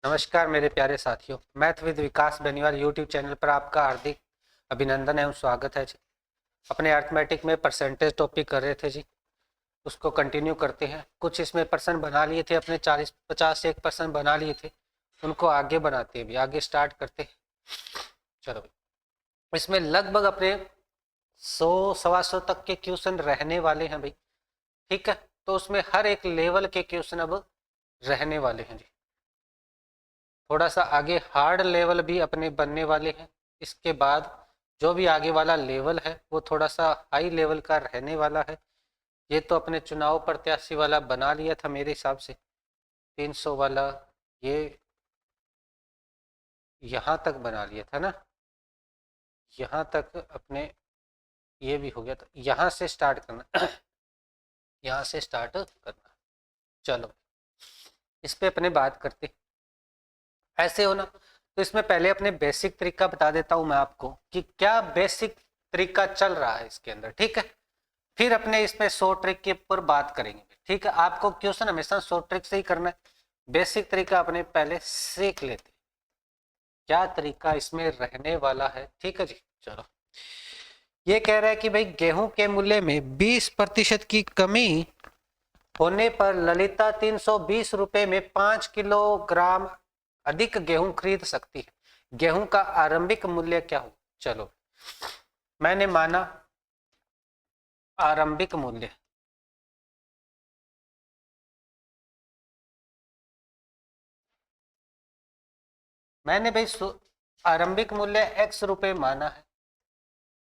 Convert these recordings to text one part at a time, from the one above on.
नमस्कार मेरे प्यारे साथियों, math with Vikas Beniwal YouTube channel पर आपका हार्दिक अभिनंदन एवं स्वागत है जी। अपने अर्थमेटिक में परसेंटेज टॉपिक कर रहे थे जी, उसको कंटिन्यू करते हैं। कुछ इसमें परसेंट बना लिए थे अपने, 40-50 से 1% बना लिए थे, उनको आगे बनाते हैं भी, आगे स्टार्ट करते हैं। चलो भाई, इसमें लगभग अपने 100-125 तक के क्वेश्चन रहने वाले हैं भाई, ठीक है। तो उसमें हर एक लेवल के क्वेश्चन अब रहने वाले हैं जी। थोड़ा सा आगे हार्ड लेवल भी अपने बनने वाले हैं। इसके बाद जो भी आगे वाला लेवल है वो थोड़ा सा हाई लेवल का रहने वाला है। ये तो अपने चुनाव प्रत्याशी वाला बना लिया था मेरे हिसाब से, 300 वाला ये यहाँ तक बना लिया था ना, यहाँ तक अपने ये भी हो गया। तो यहाँ से स्टार्ट करना यहाँ से स्टार्ट करना। चलो इस पे अपने बात करते ऐसे हो ना। तो इसमें पहले अपने बेसिक तरीका बता देता हूं मैं आपको कि क्या बेसिक तरीका चल रहा है इसके अंदर, ठीक है। फिर अपने इसमें शॉर्ट ट्रिक के ऊपर बात करेंगे, ठीक है। आपको क्वेश्चन हमेशा शॉर्ट ट्रिक से ही करना है। बेसिक तरीका अपने पहले सीख लेते क्या तरीका इसमें रहने वाला है, ठीक है जी। चलो ये कह रहा है कि भाई गेहूं के मूल्य में 20% की कमी होने पर ललिता 320 रुपए में 5 किलोग्राम अधिक गेहूं खरीद सकती है। गेहूं का आरंभिक मूल्य क्या हो? चलो मैंने माना आरंभिक मूल्य, मैंने भाई आरंभिक मूल्य x रुपए माना है।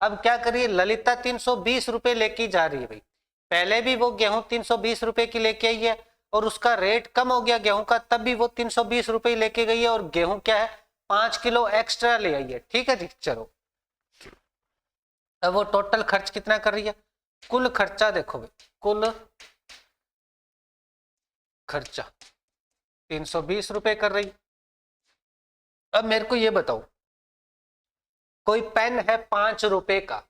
अब क्या करिए, ललिता 320 रुपए लेके जा रही है भाई। पहले भी वो गेहूं 320 रुपए की लेके आई है और उसका रेट कम हो गया गेहूं का, तब भी वो 320 रुपए लेके गई है और गेहूं क्या है 5 किलो एक्स्ट्रा ले आई है, ठीक है जी। चलो अब वो टोटल खर्च कितना कर रही है, कुल खर्चा देखो भाई, कुल खर्चा 320 रुपए कर रही। अब मेरे को ये बताओ, कोई पेन है 5 रुपए का,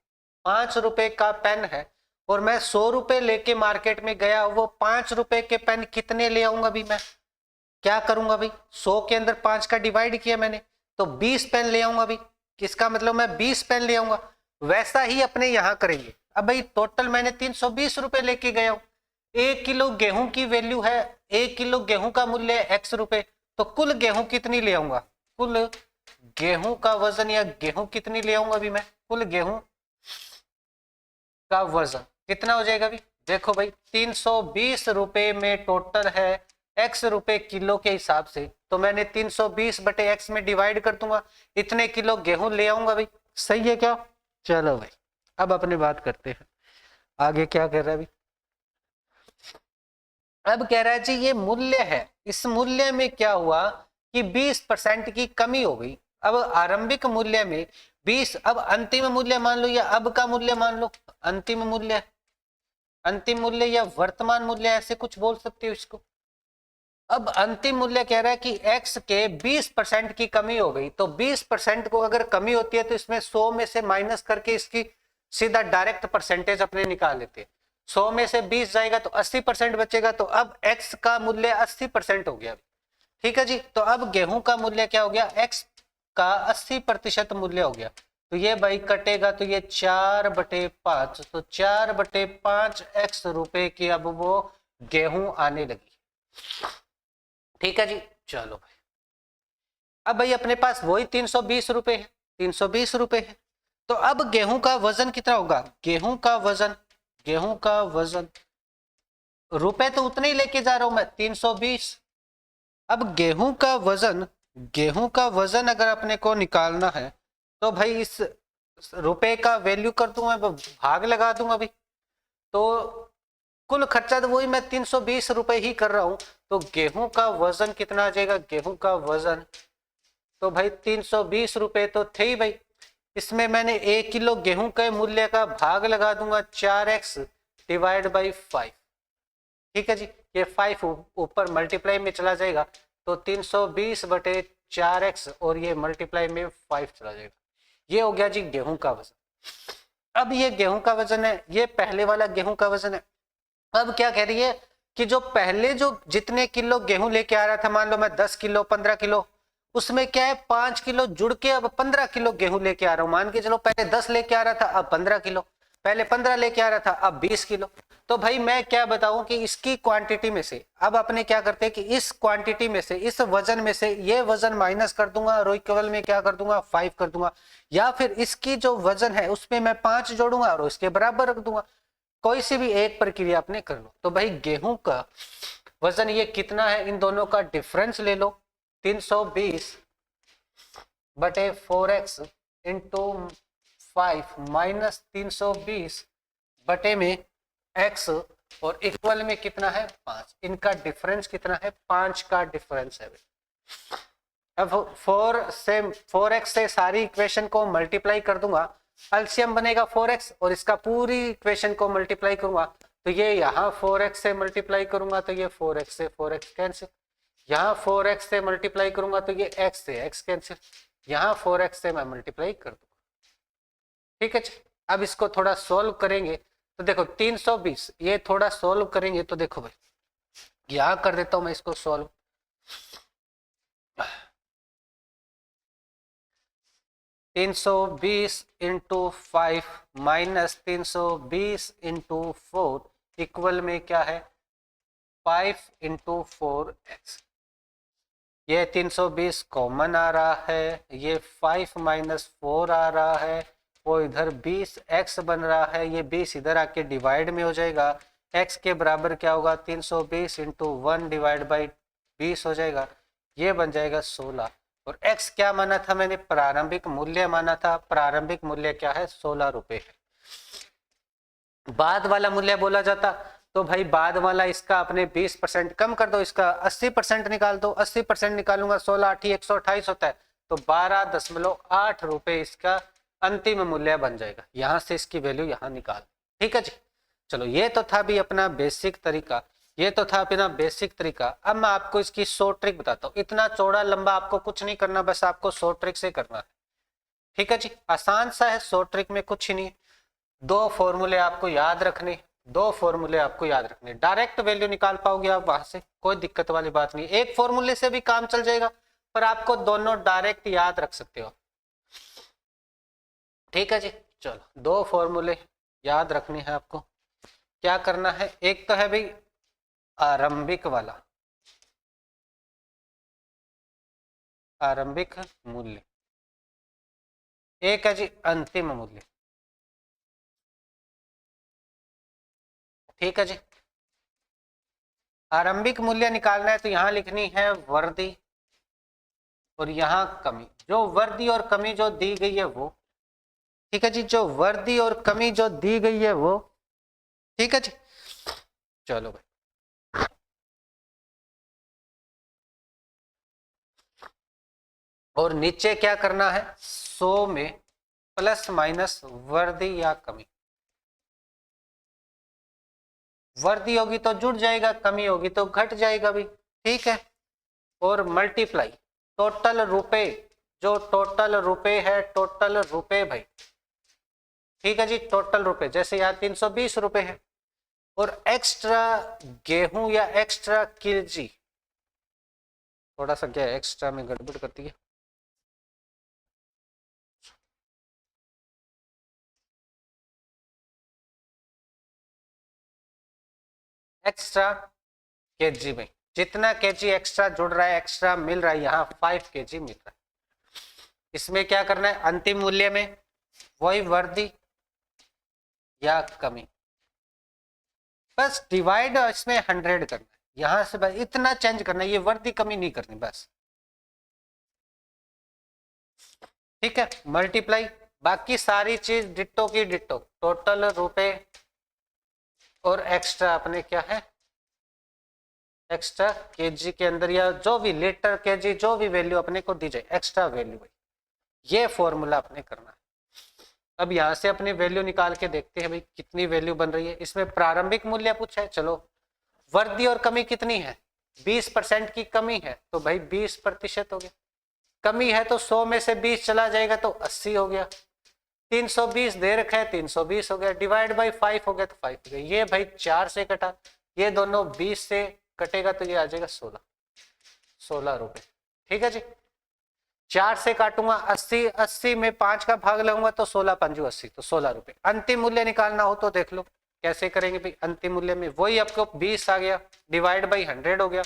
5 रुपए का पेन है और मैं 100 रुपए लेके मार्केट में गया, वो 5 रुपए के पेन कितने ले आऊंगा भी? मैं क्या करूंगा भाई, 100 के अंदर 5 का डिवाइड किया मैंने तो 20 पेन ले आऊंगा भाई। किसका मतलब मैं 20 पेन ले आऊंगा। वैसा ही अपने यहां करेंगे। अब भाई टोटल मैंने 320 रुपए लेके गया हूं, 1 किलो गेहूं की वैल्यू है, 1 किलो गेहूं का मूल्य है x रुपए, तो कुल गेहूं कितनी ले आऊंगा, कुल गेहूं का वजन या गेहूं कितनी ले आऊंगा भी मैं, कुल गेहूं का वजन कितना हो जाएगा भी? देखो भाई 320 रुपए में टोटल है x रुपए किलो के हिसाब से, तो मैंने 320 बटे x में डिवाइड कर दूंगा, इतने किलो गेहूं ले आऊंगा भाई। सही है क्या? चलो भाई अब अपनी बात करते हैं आगे क्या कह रहा है भाई। अब कह रहा है जी ये मूल्य है, इस मूल्य में क्या हुआ कि 20% की कमी हो गई। अब आरंभिक मूल्य में 20, अब अंतिम मूल्य मान लो या अब का मूल्य मान लो, अंतिम मूल्य, अंतिम मूल्य या वर्तमान मूल्य ऐसे कुछ बोल सकते हो इसको। अब अंतिम मूल्य कह रहा है कि x के 20% की कमी हो गई, तो 20% को अगर कमी होती है तो इसमें 100 में से माइनस करके इसकी सीधा डायरेक्ट परसेंटेज अपने निकाल लेते हैं। 100 में से 20 जाएगा तो 80% बचेगा, तो अब x का मूल्य 80% हो गया, ठीक है जी। तो अब गेहूं का मूल्य क्या हो गया, x का 80% मूल्य हो गया। तो ये भाई कटेगा तो ये 4/5, तो 4/5 x रुपए की अब वो गेहूं आने लगी, ठीक है जी। चलो भाई अब भाई अपने पास वही 320 रुपए है, 320 रुपए है। तो अब गेहूं का वजन कितना होगा, गेहूं का वजन, गेहूं का वजन रुपए तो उतने ही लेके जा रहा हूं मैं 320। अब गेहूं का वजन, गेहूं का वजन अगर अपने को निकालना है तो भाई इस रुपए का वैल्यू कर दूंगा, भाग लगा दूंगा भाई। तो कुल खर्चा तो वही मैं 320 रुपए ही कर रहा हूं, तो गेहूं का वजन कितना आ जाएगा, गेहूं का वजन तो भाई 320 रुपए तो थे ही भाई। इसमें मैंने 1 किलो गेहूं के मूल्य का भाग लगा दूंगा 4x डिवाइड बाई 5, ठीक है जी। ये 5 ऊपर मल्टीप्लाई में चला जाएगा तो 320 बटे 4x और ये मल्टीप्लाई में 5 चला जाएगा। ये हो गया जी गेहूं का वजन। अब ये गेहूं का वजन है, ये पहले वाला गेहूं का वजन है। अब क्या कह रही है कि जो पहले जो जितने किलो गेहूं लेके आ रहा था, मान लो मैं 10 किलो 15 किलो, उसमें क्या है 5 किलो जुड़ के अब 15 किलो गेहूं लेके आ रहा हूं। मान के चलो पहले 10 लेके आ रहा था, अब 15 किलो, पहले 15 लेके आ रहा था, अब 20 किलो। तो भाई मैं क्या बताऊं कि इसकी क्वांटिटी में से अब अपने क्या करते हैं कि इस क्वांटिटी में से, इस वजन में से ये वजन माइनस कर दूंगा और इक्वल में क्या कर दूंगा 5 कर दूंगा, या फिर इसकी जो वजन है उसमें मैं 5 जोड़ूंगा और उसके बराबर रख दूंगा। कोई सी भी एक प्रक्रिया आपने कर लो। तो भाई गेहूं का वजन ये कितना है, इन दोनों का डिफरेंस ले लो, 320 बटे 4x इंटू 5 माइनस 320 बटे में x और इक्वल में कितना है 5। इनका डिफरेंस कितना है 5 का डिफरेंस है। अब 4x से सारी इक्वेशन को मल्टीप्लाई कर दूंगा, एलसीएम बनेगा 4x और इसका पूरी इक्वेशन को मल्टीप्लाई करूंगा तो ये यहाँ 4x से मल्टीप्लाई करूंगा तो ये 4x से 4x कैंसिल, यहाँ 4x से मल्टीप्लाई करूंगा तो ये x से x कैंसिल, यहाँ 4x से मैं मल्टीप्लाई कर दूंगा। ठीक है, अब इसको थोड़ा सोल्व करेंगे तो देखो 320, ये थोड़ा सोल्व करेंगे तो देखो भाई यहाँ कर देता हूं मैं इसको solve. 320 into 5 minus 320 into 4 equal में क्या है 5 इंटू 4x। ये 320 कॉमन आ रहा है, ये 5 माइनस 4 आ रहा है, वो इधर 20x बन रहा है, ये 20 इधर आके डिवाइड में हो जाएगा, x के बराबर क्या होगा 320 इंटू 1 डिवाइड बाई 20 हो जाएगा, ये बन जाएगा 16। और x क्या माना था मैंने, प्रारंभिक मूल्य माना था, प्रारंभिक मूल्य क्या है 16 रुपए है। बाद वाला मूल्य बोला जाता तो भाई बाद वाला इसका अपने 20% कम कर दो, इसका 80% निकाल दो, 80% निकालूंगा 16 8 128 होता है तो 12.8 रुपए इसका अंतिम मूल्य बन जाएगा। यहां से इसकी वैल्यू यहां निकाल। ठीक है जी, चलो ये तो था भी अपना बेसिक तरीका, ये तो था अपना बेसिक तरीका। अब मैं आपको इसकी शॉर्ट ट्रिक बताता हूँ। इतना चौड़ा लंबा आपको कुछ नहीं करना, बस आपको शॉर्ट ट्रिक से करना है। ठीक है जी, आसान सा है, शॉर्ट ट्रिक में कुछ ही नहीं। दो फॉर्मूले आपको याद रखने, दो फॉर्मूले आपको याद रखने, डायरेक्ट वैल्यू निकाल पाओगे आप वहां से, कोई दिक्कत वाली बात नहीं। एक फॉर्मूले से भी काम चल जाएगा पर आपको दोनों डायरेक्ट याद रख सकते हो। ठीक है जी, चलो दो फॉर्मूले याद रखने हैं आपको। क्या करना है, एक तो है भाई आरंभिक वाला, आरंभिक मूल्य, एक है जी अंतिम मूल्य। ठीक है जी, आरंभिक मूल्य निकालना है तो यहां लिखनी है वर्दी और यहां कमी, जो वर्दी और कमी जो दी गई है वो। ठीक है जी, जो वर्दी और कमी जो दी गई है वो। ठीक है जी, चलो भाई और नीचे क्या करना है 100 में प्लस माइनस वर्दी या कमी। वर्दी होगी तो जुड़ जाएगा, कमी होगी तो घट जाएगा भी। ठीक है, और मल्टीप्लाई टोटल रुपए, जो टोटल रुपए है, टोटल रुपए भाई। ठीक है जी, टोटल रुपए, जैसे यहाँ 320 रुपए है और एक्स्ट्रा गेहूं या एक्स्ट्रा केजी, थोड़ा सा क्या एक्स्ट्रा में गड़बड़ करती है, एक्स्ट्रा केजी में जितना केजी एक्स्ट्रा जुड़ रहा है, एक्स्ट्रा मिल रहा है, यहाँ 5 केजी मिल रहा है। इसमें क्या करना है, अंतिम मूल्य में वही वर्दी या कमी, बस डिवाइड इसमें 100 करना है, यहां से बस इतना चेंज करना है, ये वर्दी कमी नहीं करनी बस। ठीक है, मल्टीप्लाई, बाकी सारी चीज डिट्टो की डिट्टो, टोटल रुपए और एक्स्ट्रा अपने क्या है एक्स्ट्रा केजी के अंदर या जो भी लीटर केजी जो भी वैल्यू अपने को दी जाए एक्स्ट्रा वैल्यू, ये फॉर्मूला अपने करना है। अब यहां से अपनी वैल्यू निकाल के देखते हैं भाई कितनी वैल्यू बन रही है। इसमें प्रारंभिक मूल्य पूछा है, चलो वर्दी और कमी कितनी है 20% की कमी है तो भाई 20% हो गया, कमी है तो 100 में से 20 चला जाएगा तो 80 हो गया, 320 दे रखा है 320 हो गया, डिवाइड बाई 5 हो गया तो 5 हो गया। ये भाई 4 से कटा ये दोनों 20 से कटेगा तो ये आ जाएगा 16 रुपए। ठीक है जी। 4 से काटूंगा 80, 80 में 5 का भाग लूंगा तो 16 पंजू 80, तो 16 रुपए। अंतिम मूल्य निकालना हो तो देख लो कैसे करेंगे भाई। अंतिम मूल्य में वही आपको 20 आ गया, डिवाइड बाई 100 हो गया,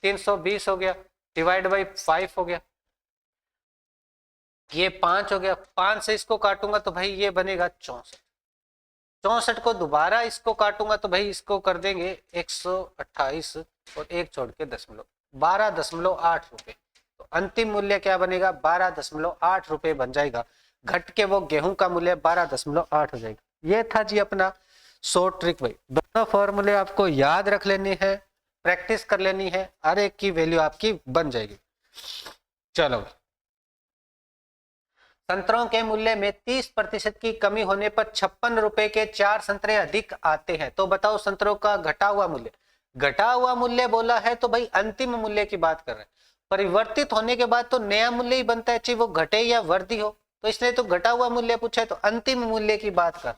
320 हो गया, डिवाइड बाई 5 हो गया, ये 5 हो गया। 5 से इसको काटूंगा तो भाई ये बनेगा 64। 64 को दोबारा इसको काटूंगा तो भाई इसको कर देंगे 128 और एक छोड़ के दशमलव, 12.8 रुपए। तो अंतिम मूल्य क्या बनेगा, 12.8 रुपए बन जाएगा। घट के वो गेहूं का मूल्य 12.8 हो जाएगा। ये था जी अपना शॉर्ट ट्रिक भाई। दोनों फॉर्मूले आपको याद रख लेनी है, प्रैक्टिस कर लेनी है, हर एक की वैल्यू आपकी बन जाएगी। चलो, संतरों के मूल्य में 30% की कमी होने पर 56 रुपए के 4 संतरे अधिक आते हैं। तो बताओ संतरों का घटा हुआ मूल्य। घटा हुआ मूल्य बोला है तो भाई अंतिम मूल्य की बात कर रहे हैं। परिवर्तित होने के बाद तो नया मूल्य ही बनता है, चाहे वो घटे या वृद्धि हो। तो इसलिए तो घटा हुआ मूल्य पूछा है, तो अंतिम मूल्य की बात कर,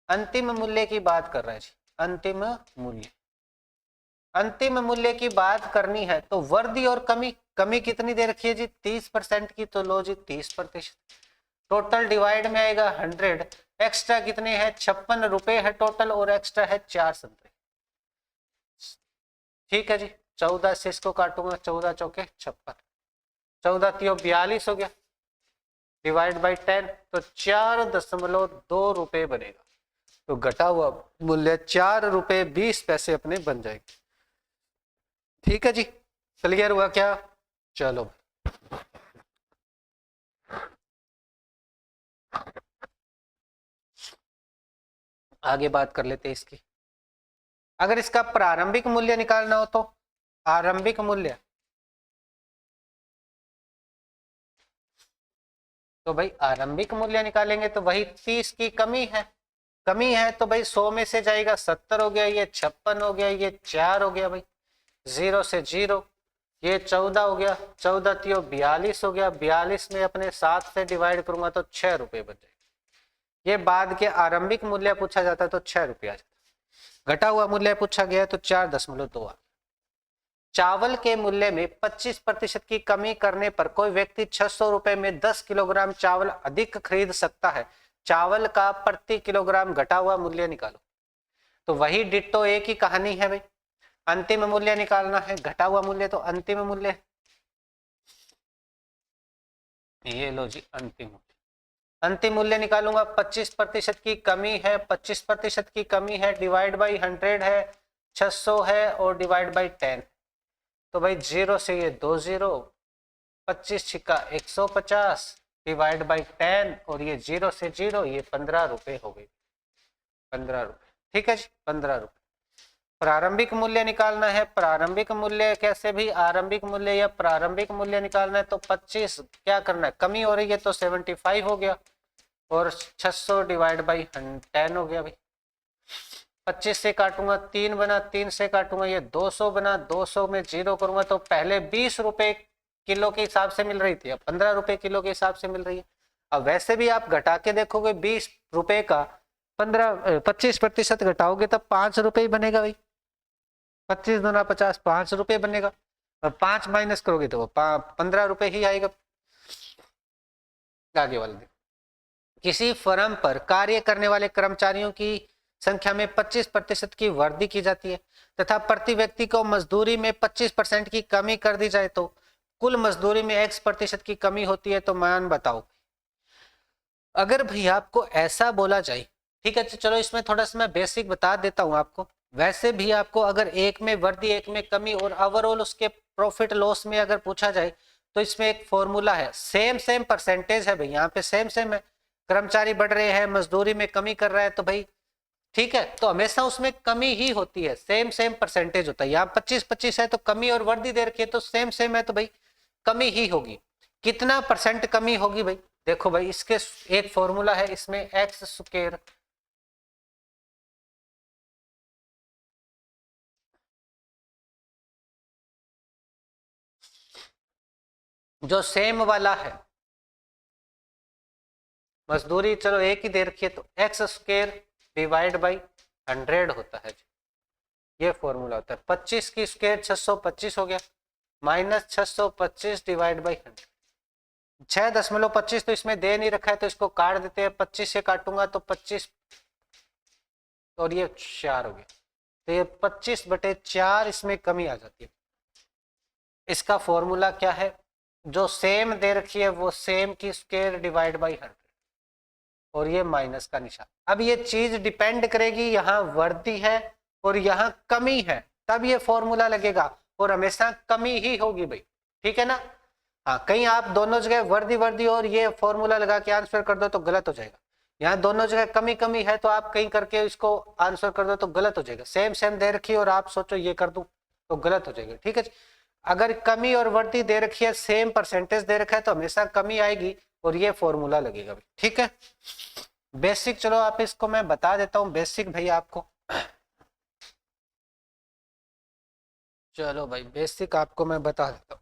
अंतिम मूल्य की बात कर रहे हैं जी। अंतिम मूल्य, अंतिम मूल्य की बात करनी है तो वृद्धि और कमी, कमी कितनी दे रखी है जी 30% की, तो लो जी 30%। टोटल डिवाइड में आएगा 100, एक्स्ट्रा कितने हैं 56 रुपए है टोटल, और एक्स्ट्रा है 4 संतरे। ठीक है जी। 14 से इसको काटूंगा, 14 चौके 56, 14 तियो 42 हो गया, डिवाइड बाई 10 तो 4.2 रुपए बनेगा। तो घटा हुआ मूल्य 4 रुपए 20 पैसे अपने बन जाएंगे। ठीक है जी, क्लियर हुआ क्या? चलो आगे बात कर लेते हैं इसकी। अगर इसका प्रारंभिक मूल्य निकालना हो तो आरंभिक मूल्य, तो भाई आरंभिक मूल्य निकालेंगे तो वही 30 की कमी है, कमी है तो भाई 100 में से जाएगा 70 हो गया, ये 56 हो गया, ये 4 हो गया भाई, 0 से 0, ये 14 हो गया, 14 तियो 42 हो गया, 42 में अपने 7 से डिवाइड करूंगा तो 6 रुपए बच जाएगा। ये बाद के आरंभिक मूल्य पूछा जाता है तो 6 रुपया आ जाता। घटा हुआ मूल्य पूछा गया तो 4.2। चावल के मूल्य में 25% की कमी करने पर कोई व्यक्ति 600 रुपए में 10 किलोग्राम चावल अधिक खरीद सकता है। चावल का प्रति किलोग्राम घटा हुआ मूल्य निकालो। तो वही डिट्टो एक ही कहानी है भाई, अंतिम मूल्य निकालना है। घटा हुआ मूल्य तो अंतिम मूल्य, ये लो जी अंतिम मूल्य। अंतिम मूल्य निकालूंगा, 25% की कमी है, 25% की कमी है, डिवाइड बाई 100 है, 600 है और डिवाइड बाई 10, तो भाई 0 से ये 2 0, 25 छिक्का 150 डिवाइड बाई 10 और ये 0 से 0, ये 15 रुपए हो गई, 15 रुपए। ठीक है जी, 15 रुपए। प्रारंभिक मूल्य निकालना है। प्रारंभिक मूल्य कैसे भी, आरंभिक मूल्य या प्रारंभिक मूल्य निकालना है तो 25 क्या करना है, कमी हो रही है तो 75 हो गया और 600 डिवाइड बाई 10 हो गया भाई। 25 से काटूंगा 3 बना, 3 से काटूंगा ये 200 बना, 200 में 0 करूंगा तो पहले 20 रुपए किलो के हिसाब से मिल रही थी, अब 15 रुपए किलो के हिसाब से मिल रही है। अब वैसे भी आप घटा के देखोगे 20 रुपए का 25% घटाओगे तब 5 रुपए ही बनेगा भाई। 25 दूना 50, 5 रुपए बनेगा। और 5 माइनस करोगे तो 15 रुपए ही आएगा। आगे वाला देखो, किसी फर्म पर कार्य करने वाले कर्मचारियों की संख्या में 25% की वृद्धि की जाती है तथा प्रति व्यक्ति को मजदूरी में 25% की कमी कर दी जाए तो कुल मजदूरी में X% की कमी होती है। तो मान बताओ, अगर भैया आपको ऐसा बोला जाए, ठीक है चलो इसमें थोड़ा सा मैं बेसिक बता देता हूं आपको। वैसे भी आपको अगर एक में वृद्धि एक में कमी और ओवरऑल उसके प्रॉफिट लॉस में अगर पूछा जाए तो इसमें एक फॉर्मूला है, सेम परसेंटेज है भाई, यहाँ पे सेम है। कर्मचारी बढ़ रहे हैं, मजदूरी में कमी कर रहा है तो भाई ठीक है, तो हमेशा उसमें कमी ही होती है, सेम परसेंटेज होता है। यहाँ 25-25 है तो कमी और वृद्धि दे रखी है तो सेम है तो भाई कमी ही होगी। कितना परसेंट कमी होगी भाई, देखो भाई इसके एक फॉर्मूला है, इसमें एक्स स्क्वायर जो सेम वाला है, मजदूरी चलो एक ही दे रखी है तो एक्स स्क्वायर डिवाइड बाई 100 होता है। ये फॉर्मूला होता है। 25 की स्क्वायर 625 हो गया, माइनस 625 डिवाइड बाई 100। 6.25 तो इसमें दे नहीं रखा है तो इसको काट देते हैं। 25 से काटूंगा तो 25 और ये 4 हो गया, तो ये 25/4 इसमें कमी आ जाती है। इसका फॉर्मूला क्या है? जो सेम दे रखी है वो सेम की स्क्वायर डिवाइड बाई 100 और ये माइनस का निशान। अब ये चीज डिपेंड करेगी, यहाँ वर्दी है और यहाँ कमी है, तब ये फॉर्मूला लगेगा और हमेशा कमी ही होगी भाई, ठीक है ना। हाँ, कहीं आप दोनों जगह वर्दी वर्दी और ये फॉर्मूला लगा के आंसर कर दो तो गलत हो जाएगा। यहाँ दोनों जगह कमी कमी है तो आप कहीं करके इसको आंसर कर दो तो गलत हो जाएगा। सेम सेम दे रखी है और आप सोचो ये कर दूं तो गलत हो जाएगा, ठीक है। अगर कमी और वर्दी दे रखी है, सेम परसेंटेज दे रखा है तो हमेशा कमी आएगी और ये फॉर्मूला लगेगा भाई, ठीक है। बेसिक, चलो आप इसको मैं बता देता हूँ बेसिक भाई आपको। चलो भाई बेसिक आपको मैं बता देता हूँ।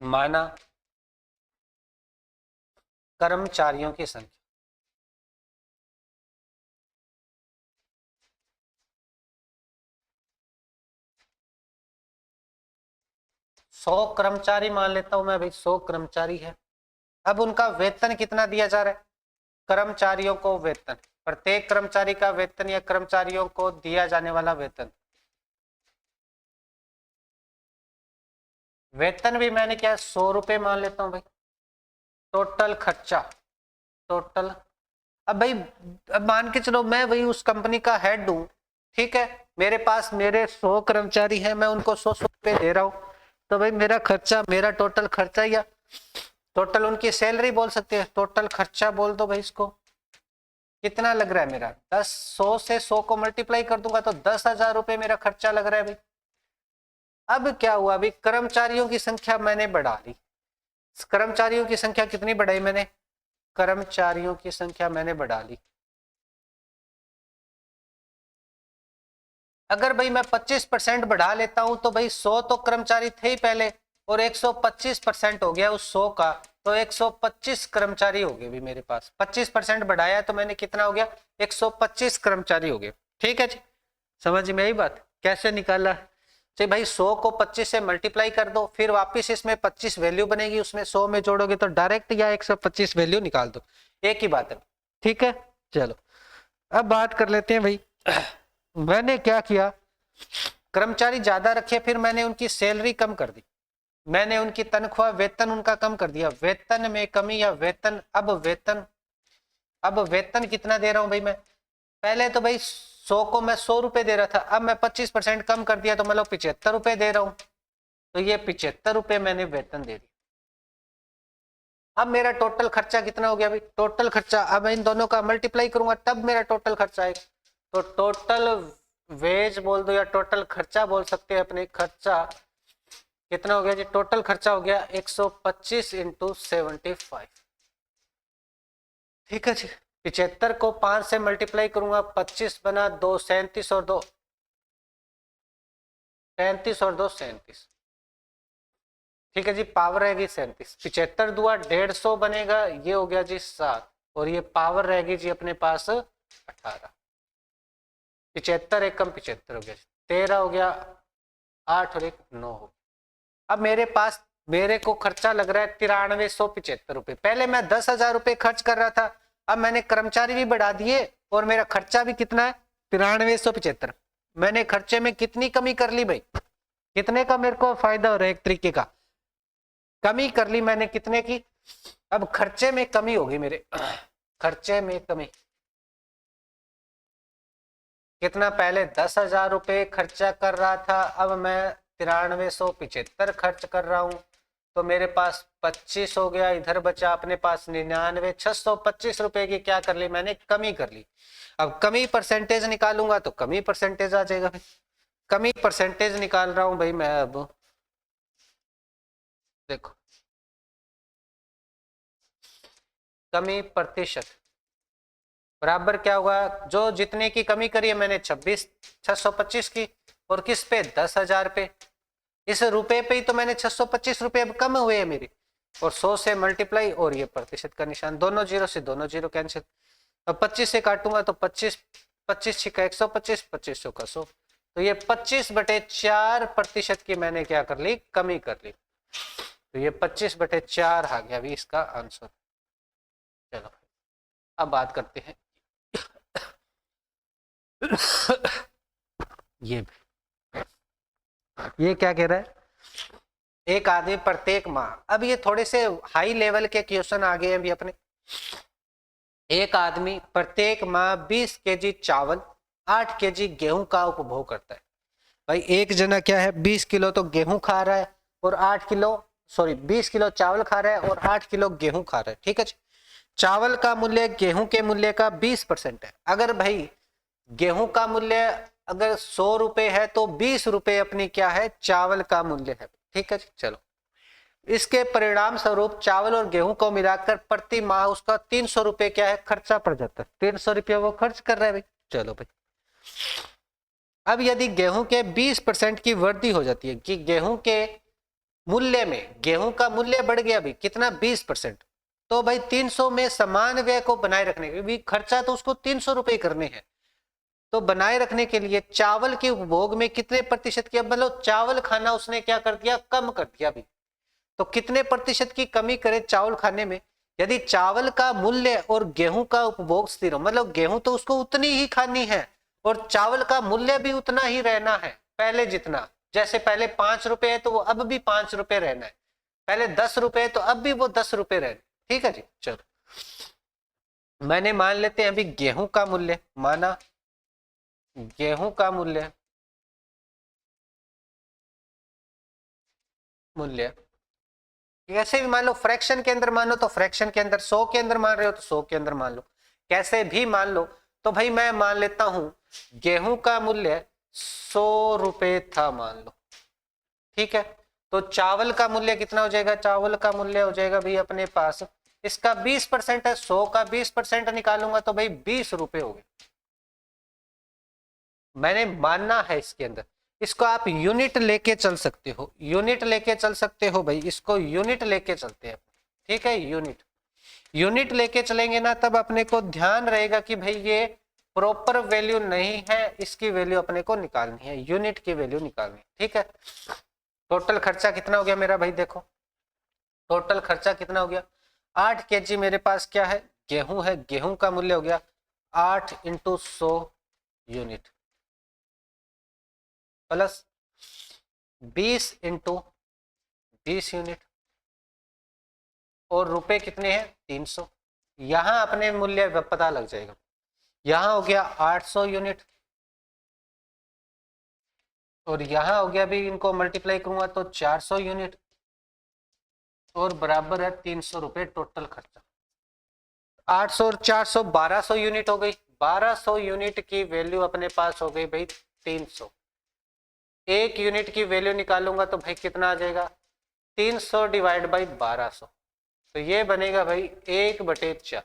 माना कर्मचारियों की संख्या 100 कर्मचारी मान लेता हूं मैं भाई, 100 कर्मचारी है। अब उनका वेतन कितना दिया जा रहा है? कर्मचारियों को वेतन, प्रत्येक कर्मचारी का वेतन या कर्मचारियों को दिया जाने वाला वेतन। वेतन भी मैंने क्या 100 रुपए मान लेता हूं भाई। टोटल खर्चा, टोटल, अब भाई अब मान के चलो मैं भाई उस कंपनी का हेड हूं, ठीक है। मेरे पास मेरे 100 कर्मचारी हैं, मैं उनको 100 रुपए दे रहा हूं, तो भाई मेरा खर्चा, मेरा टोटल खर्चा या टोटल उनकी सैलरी बोल सकते हैं, टोटल खर्चा बोल दो भाई। इसको कितना लग रहा है मेरा? 100 से 100 को मल्टीप्लाई कर दूंगा तो 10,000 रुपए मेरा खर्चा लग रहा है भाई। अब क्या हुआ भाई, कर्मचारियों की संख्या मैंने बढ़ा ली। कर्मचारियों की संख्या कितनी बढ़ाई मैंने? कर्मचारियों की संख्या मैंने बढ़ा ली। अगर भाई मैं 25% बढ़ा लेता हूं तो भाई 100 तो कर्मचारी थे ही पहले और 125% हो गया उस 100 का, तो 125 कर्मचारी हो गए भी मेरे पास। 25% बढ़ाया तो मैंने कितना हो गया? 125 कर्मचारी हो गए, ठीक है जी। समझ में आई बात? कैसे निकाला? तो भाई 100 को 25 से मल्टीप्लाई कर दो, फिर वापस इसमें 25 वैल्यू बनेगी, उसमें 100 में जोड़ोगे तो डायरेक्ट या 125 वैल्यू निकाल दो, एक ही बात है, ठीक है। चलो अब बात कर लेते हैं भाई। मैंने क्या किया, कर्मचारी ज्यादा रखे, फिर मैंने उनकी सैलरी कम कर दी, मैंने उनकी तनख्वाह वेतन उनका कम कर दिया। वेतन में कमी या वेतन, अब वेतन कितना दे रहा हूं भाई मैं? पहले तो भाई 100 को मैं 100 रुपए दे रहा था, अब मैं 25% कम कर दिया तो मतलब 75 रुपए दे रहा हूं, तो ये 75 रुपए मैंने वेतन दे दिया। अब मेरा टोटल खर्चा कितना हो गया भाई? टोटल खर्चा, अब इन दोनों का मल्टीप्लाई करूंगा तब मेरा टोटल खर्चा आएगा, तो टोटल वेज बोल दो या टोटल खर्चा बोल सकते हैं अपने। खर्चा कितना हो गया जी? टोटल खर्चा हो गया 125 इंटू 75, ठीक है जी। 75 को 5 से मल्टीप्लाई करूंगा, 25 बना 2 37 और 2 35 और 2 37, ठीक है जी। पावर रहेगी 37, 75 दुआ 150 बनेगा, ये हो गया जी 7 और ये पावर रहेगी जी अपने पास 18। 75 एक कम 75 हो गया, 13 हो गया, 8 और 1 9 हो गया। अब मेरे पास, मेरे को खर्चा लग रहा है 9375 रुपए। पहले मैं 10,000 रुपए खर्च कर रहा था, अब मैंने कर्मचारी भी बढ़ा दिए और मेरा खर्चा भी कितना है? 9375। मैंने खर्चे में कितनी कमी कर ली भाई? कितने का मेरे को फायदा हो रहा है? एक तरीके का कमी कर ली मैंने, कितने की? अब खर्चे में कमी होगी मेरे, खर्चे में कमी कितना? पहले 10,000 रुपए खर्चा कर रहा था, अब मैं 9375 खर्च कर रहा हूं, तो मेरे पास 25 हो गया, इधर बचा अपने पास 99। 625 रुपए की क्या कर ली मैंने? कमी कर ली। अब कमी परसेंटेज निकालूंगा तो कमी परसेंटेज आ जाएगा भाई। कमी परसेंटेज निकाल रहा हूं भाई मैं। अब देखो, कमी प्रतिशत बराबर क्या होगा? जो जितने की कमी करी है मैंने 625 की, और किस पे? 10,000 पे। इस रुपए पे ही तो मैंने 625 रुपए अब कम हुए हैं मेरे, और 100 से मल्टीप्लाई और ये प्रतिशत का निशान, दोनों जीरो से दोनों जीरो कैंसिल। अब 25 से काटूंगा तो 25 25 छिका 125, 25 का 100, तो ये 25/4% की मैंने क्या कर ली, कमी कर ली। तो ये 25/4 आ गया अभी इसका आंसर। चलो अब बात करते हैं ये क्या कह रहा है, एक आदमी प्रत्येक माह, अब ये थोड़े से हाई लेवल के क्वेश्चन आ गए हैं अभी अपने। एक आदमी प्रत्येक माह 20 केजी चावल 8 केजी गेहूं का उपभोग करता है। भाई एक जना क्या है 20 किलो तो गेहूं खा रहा है और 20 किलो चावल खा रहा है और 8 किलो गेहूं खा रहा है, ठीक है जी। चावल का मूल्य गेहूं के मूल्य का 20% है। अगर भाई गेहूं का मूल्य अगर 100 रुपए है तो 20 रुपए अपनी क्या है, चावल का मूल्य है, ठीक है जी। चलो इसके परिणाम स्वरूप चावल और गेहूं को मिलाकर प्रति माह उसका 300 रुपए क्या है, खर्चा पड़ जाता है। 300 रुपया वो खर्च कर रहा है भाई। चलो भाई अब यदि गेहूं के 20% की वृद्धि हो जाती है कि गेहूं के मूल्य में, गेहूं का मूल्य बढ़ गया भाई कितना 20%, तो भाई 300 में समान व्यय को बनाए रखने के लिए खर्चा तो उसको 300 रुपए करने हैं, तो बनाए रखने के लिए चावल के उपभोग में कितने प्रतिशत की, मतलब चावल खाना उसने क्या कर दिया, कम कर दिया भाई। तो कितने प्रतिशत की कमी करे चावल खाने में, यदि चावल का मूल्य और गेहूं का उपभोग स्थिर हो, मतलब गेहूं तो उसको उतनी ही खानी है और चावल का मूल्य भी उतना ही रहना है पहले जितना, जैसे पहले 5 रुपए है तो वो अब भी 5 रुपए रहना है, पहले 10 रुपए है तो अब भी वो 10 रुपए रहना, ठीक है जी। चलो मैंने मान लेते हैं अभी गेहूं का मूल्य, माना गेहूं का मूल्य कैसे भी मान लो, फ्रैक्शन के अंदर मान लो तो फ्रैक्शन के अंदर, 100 के अंदर मान रहे हो तो 100 के अंदर मान लो, कैसे भी मान लो। तो भाई मैं मान लेता हूं गेहूं का मूल्य 100 रुपए था मान लो, ठीक है। तो चावल का मूल्य कितना हो जाएगा, चावल का मूल्य हो जाएगा भाई अपने पास, इसका 20% है, 100 का 20% निकालूंगा तो भाई 20 रुपए हो गए। मैंने मानना है इसके अंदर, इसको आप यूनिट लेके चल सकते हो, यूनिट लेके चल सकते हो भाई, इसको यूनिट लेके चलते हैं, ठीक है। यूनिट लेके चलेंगे ना तब अपने को ध्यान रहेगा कि भाई ये प्रॉपर वैल्यू नहीं है, इसकी वैल्यू अपने को निकालनी है, यूनिट की वैल्यू निकालनी है, ठीक है। टोटल खर्चा कितना हो गया मेरा भाई, देखो टोटल खर्चा कितना हो गया, 8 केजी मेरे पास क्या है, गेहूं है, गेहूं का मूल्य हो गया 8 × 100 यूनिट प्लस 20 × 20 यूनिट, और रुपए कितने हैं 300, यहां अपने मूल्य पता लग जाएगा। यहां हो गया 800 यूनिट और यहां हो गया भी, इनको मल्टीप्लाई करूंगा तो 400 यूनिट और बराबर है 300 रुपए टोटल खर्चा। 800 और 400 1200 यूनिट हो गई, 1200 यूनिट की वैल्यू अपने पास हो गई भाई 300। एक यूनिट की वैल्यू निकालूंगा तो भाई कितना आ जाएगा, 300 डिवाइड बाई 1200, तो ये बनेगा भाई 1/4,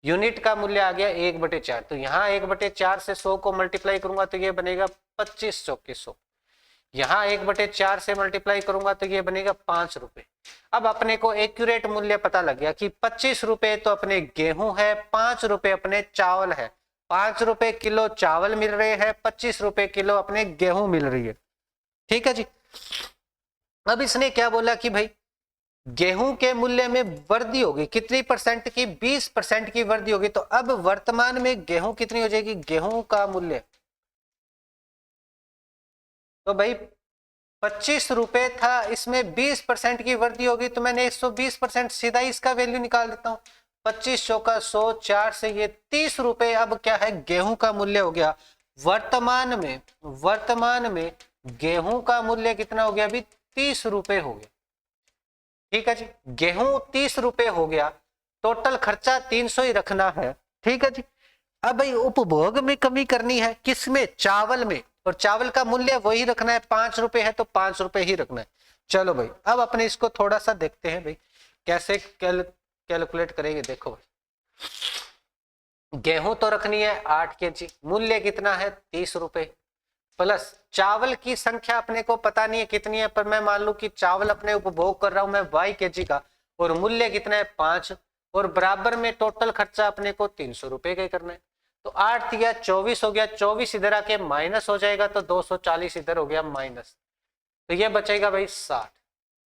यूनिट का मूल्य आ गया 1/4। तो यहाँ 1/4 से 100 को मल्टीप्लाई करूंगा तो ये बनेगा 2500 के 100, यहाँ 1/4 से मल्टीप्लाई करूंगा तो ये बनेगा 5 रुपए। अब अपने को एक्यूरेट मूल्य पता लग गया कि 25 रुपए तो अपने गेहूं है, 5 रुपए अपने चावल है, 5 रुपए किलो चावल मिल रहे हैं, 25 रुपए किलो अपने गेहूं मिल रही है, ठीक है जी। अब इसने क्या बोला कि भाई गेहूं के मूल्य में वृद्धि होगी, कितनी परसेंट की, 20% की वृद्धि होगी। तो अब वर्तमान में गेहूं कितनी हो जाएगी, गेहूं का मूल्य तो भाई 25 रुपए था, इसमें 20% की वृद्धि होगी तो मैंने 120% सीधा इसका वैल्यू निकाल देता हूं, 2500 का 100 4 से ये 30 रुपए अब क्या है गेहूं का मूल्य हो गया। वर्तमान में गेहूं का मूल्य कितना हो गया अभी, 30 रुपए हो गया, ठीक है जी। गेहूं 30 रुपए हो गया, टोटल खर्चा 300 ही रखना है, ठीक है जी। अब भाई उपभोग में कमी करनी है, किसमें, चावल में, और चावल का मूल्य वही रखना है, 5 रुपए है तो 5 रुपए ही रखना है। चलो भाई अब अपने इसको थोड़ा सा देखते हैं भाई कैसे कैलकुलेट करेंगे। देखो भाई गेहूं तो रखनी है 8 केजी, मूल्य कितना है 30 रुपए, प्लस चावल की संख्या अपने को पता नहीं है कितनी है, पर मैं मान लू कि चावल अपने उपभोग कर रहा हूं मैं y केजी का, और मूल्य कितना है 5, और बराबर में टोटल खर्चा अपने को 300 रुपए का करना है। तो 8 या 24 हो गया, 24 इधर आके माइनस हो जाएगा तो 240 इधर हो गया माइनस, तो ये बचेगा भाई 60।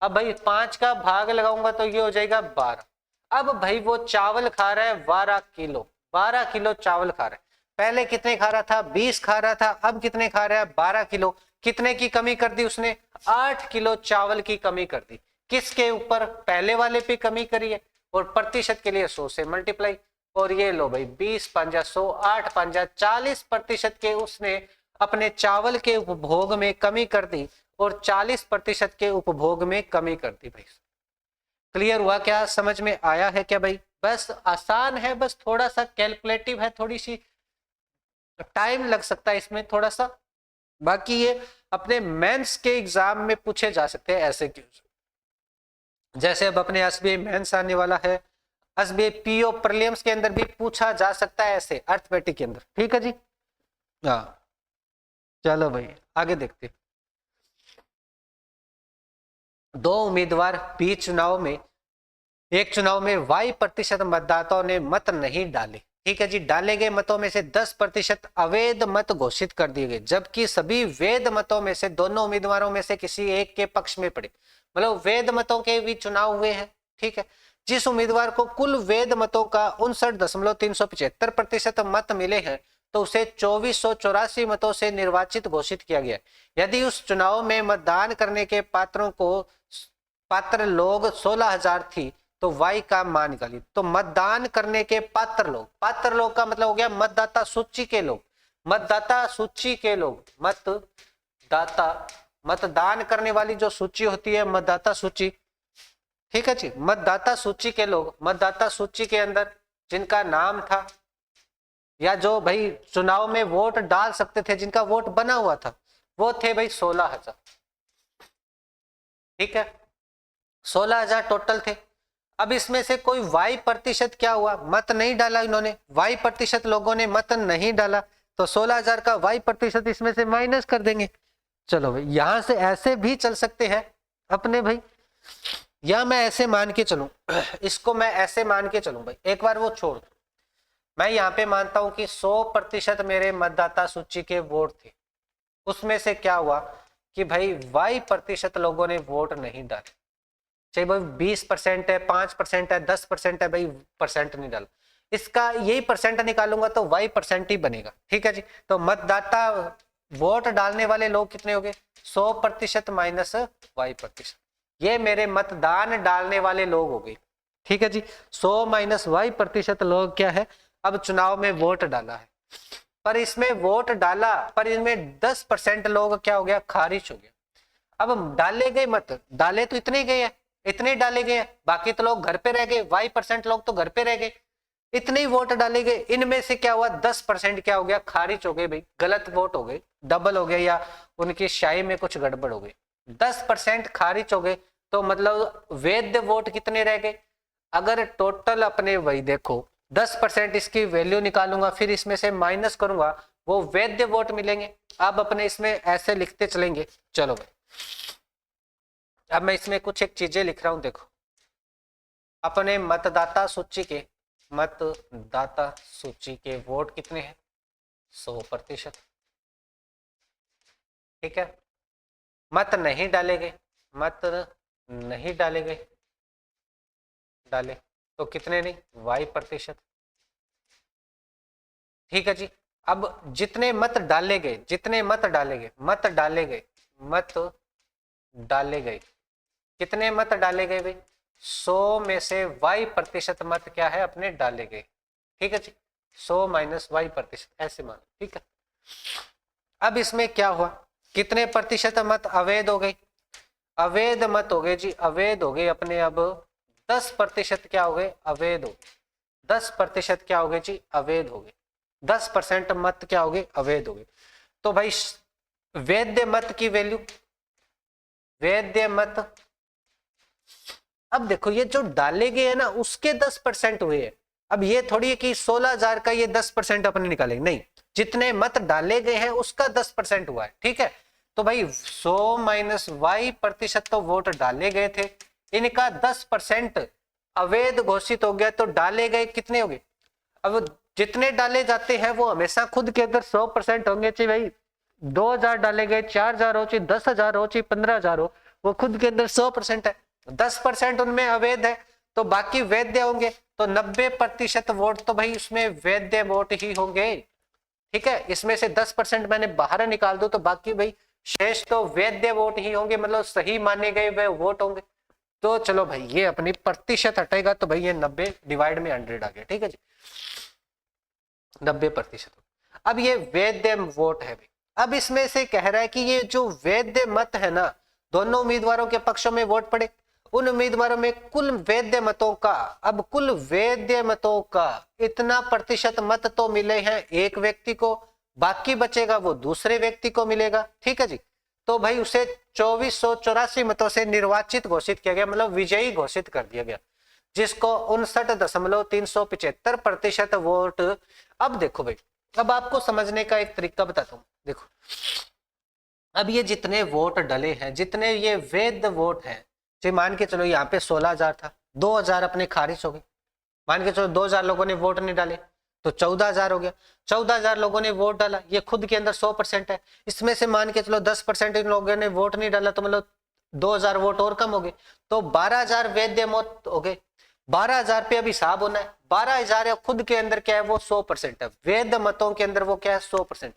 अब भाई 5 का भाग लगाऊंगा तो ये हो जाएगा 12। अब भाई वो चावल खा रहा है 12 किलो, 12 किलो चावल खा रहा है। पहले कितने खा रहा था? 20 खा रहा था, अब कितने खा रहा है? 12 किलो। कितने की कमी कर दी उसने? 8 किलो चावल की कमी कर दी। किसके ऊपर? पहले वाले पे कमी करी है, और प्रतिशत के लिए 100 से मल्टीप्लाई, और ये लो भाई 20 पंजा 100, 8 पंजा 40% के उसने अपने चावल के उपभोग में कमी कर दी, और 40% के उपभोग में कमी कर दी। भाई क्लियर हुआ क्या? समझ में आया है क्या भाई? बस आसान है, बस थोड़ा सा कैलकुलेटिव है, थोड़ी सी टाइम लग सकता है इसमें थोड़ा सा। बाकी ये अपने मेंस के एग्जाम में पूछे जा सकते हैं ऐसे क्वेश्चन। जैसे अब अपने एसबीआई मेंस आने वाला है, एसबीआई पीओ प्रीलिम्स के अंदर भी पूछा जा सकता है ऐसे अर्थमेटिक के अंदर। ठीक है जी, हाँ चलो भाई आगे देखते। 2 उम्मीदवार भी चुनाव में, एक चुनाव में Y% मतदाताओं ने मत नहीं डाले। ठीक है जी, डाले गए मतों में से 10% अवैध मत घोषित कर दिए गए, जबकि सभी वैध मतों में से दोनों उम्मीदवारों में से किसी एक के पक्ष में पड़े। मतलब वैध मतों के भी चुनाव हुए हैं। ठीक है, जिस उम्मीदवार को कुल वैध मतों का 59.375% मत मिले हैं तो उसे 2484 मतों से निर्वाचित घोषित किया गया। यदि उस चुनाव में मतदान करने के पात्र लोग 16,000 थी तो Y का मान निकालिए। तो मतदान करने के पात्र लोग का मतलब हो गया मतदाता सूची के लोग, मतदाता सूची के लोग, मतदान करने वाली जो सूची होती है मतदाता सूची। ठीक है जी, मतदाता सूची के लोग, मतदाता सूची के अंदर जिनका नाम था या जो भाई चुनाव में वोट डाल सकते थे, जिनका वोट बना हुआ था, वो थे भाई 16,000। ठीक है, 16,000 टोटल थे। अब इसमें से कोई Y% क्या हुआ? मत नहीं डाला इन्होंने, Y% लोगों ने मत नहीं डाला, तो 16,000 का Y% इसमें से माइनस कर देंगे। चलो भाई यहां से ऐसे भी चल सकते हैं अपने भाई, या मैं ऐसे मान के चलूं, इसको मैं ऐसे मान के चलूं भाई, एक बार वो छोड़ दो। मैं यहाँ पे मानता हूं कि 100% मेरे मतदाता सूची के वोट थे, उसमें से क्या हुआ कि भाई Y% लोगों ने वोट नहीं डाले, चाहे भाई 20% है, 5% है, 10% है, भाई परसेंट नहीं डाला। इसका यही परसेंट निकालूंगा तो Y% ही बनेगा। ठीक है जी, तो मतदाता वोट डालने वाले लोग कितने हो गए? 100% माइनस Y%, ये मेरे मतदान डालने वाले लोग हो गए। ठीक है जी, 100 माइनस Y% लोग क्या है? अब चुनाव में वोट डाला है, पर इसमें वोट डाला, पर इसमें 10% लोग क्या हो गया? खारिज हो गया। अब डाले गए मत, डाले तो इतने गए हैं, इतने डाले गए, बाकी तो लोग घर पे रह गए, Y% लोग तो घर पे रह गए, इतने ही वोट डाले गए। इनमें से क्या हुआ? 10% क्या हो गया? खारिज हो गए भाई, गलत वोट हो गए, डबल हो गए, या उनकी शाही में कुछ गड़बड़ हो गई। 10% खारिज हो गए, तो मतलब वैध वोट कितने रह गए? अगर टोटल अपने वही देखो 10% इसकी वैल्यू निकालूंगा, फिर इसमें से माइनस करूंगा, वो वैध वोट मिलेंगे। अब अपने इसमें ऐसे लिखते चलेंगे। चलो भाई अब मैं इसमें कुछ एक चीजें लिख रहा हूं, देखो अपने मतदाता सूची के वोट कितने हैं? 100%। ठीक है, मत नहीं डाले गए, डाले तो कितने नहीं? Y%। ठीक है जी, अब जितने मत डाले गए, कितने मत डाले गए भाई? 100 में से Y% मत क्या है? अपने डाले गए। ठीक है जी, 100 माइनस Y%, ऐसे मान। ठीक है, अब इसमें क्या हुआ? कितने प्रतिशत मत अवैध हो गए? अवैध मत हो गए जी, अवैध हो गए अपने। अब 10% क्या हो गए? अवैध हो गए। 10% क्या हो गए जी? अवैध हो गए। 10% मत क्या हो गए? अवैध हो गए। तो भाई वैध मत की वैल्यू, वैध मत, अब देखो ये जो डाले गए हैं ना उसके 10% हुए हैं। अब ये थोड़ी है कि 16,000 का ये 10% अपने निकालेंगे, नहीं, जितने मत डाले गए हैं उसका 10% हुआ है। ठीक है, तो भाई 100 माइनस Y% तो वोट डाले गए थे, इनका 10% अवैध घोषित हो गया, तो डाले गए कितने हो गए? अब जितने डाले जाते हैं वो हमेशा खुद के अंदर 100% होंगे, चाहे भाई 2000 डाले गए, 4000 हो, चाहे 10,000 हो, चाहे 15,000 हो, वो खुद के अंदर 100% है। 10% उनमें अवैध है तो बाकी वैध होंगे, तो 90% वोट तो भाई उसमें वैध वोट ही होंगे। ठीक है, इसमें से 10% मैंने बाहर निकाल दो तो बाकी भाई शेष तो वैध वोट ही होंगे, मतलब सही माने गए वह वोट होंगे। तो चलो भाई ये अपनी प्रतिशत हटेगा तो भाई ये 90 डिवाइड में 100 आ गया। ठीक है जी, 90%। अब ये वैध वोट है भाई। अब इसमें से कह रहा है कि ये जो वैध मत है ना, दोनों उम्मीदवारों के पक्षों में वोट पड़े, उन उम्मीदवारों में कुल वैध मतों का, अब कुल वैध मतों का इतना प्रतिशत मत तो मिले हैं एक व्यक्ति को, बाकी बचेगा वो दूसरे व्यक्ति को मिलेगा। ठीक है जी, तो भाई उसे 2484 मतों से निर्वाचित घोषित किया गया, मतलब विजयी घोषित कर दिया गया, जिसको 59.375% वोट। अब देखो भाई, अब आपको समझने का एक तरीका बताता हूं। देखो अब ये जितने वोट डले हैं, जितने ये वैध वोट हैं, मान के चलो यहाँ पे 16,000 था, 2,000 अपने खारिज हो गए, मान के चलो 2,000 लोगों ने वोट नहीं डाले तो 14,000 हो गया। 14,000 लोगों ने वोट डाला, ये खुद के अंदर 100% है, इसमें से मान के चलो 10% इन लोगों ने वोट नहीं डाला, तो मतलब 2,000 वोट और कम हो गए, तो 12,000 वैध मत हो गए। 12,000 पे अब हिसाब होना है, 12,000 खुद के अंदर क्या है वो 100% है, वैध मतों के अंदर वो क्या है 100%।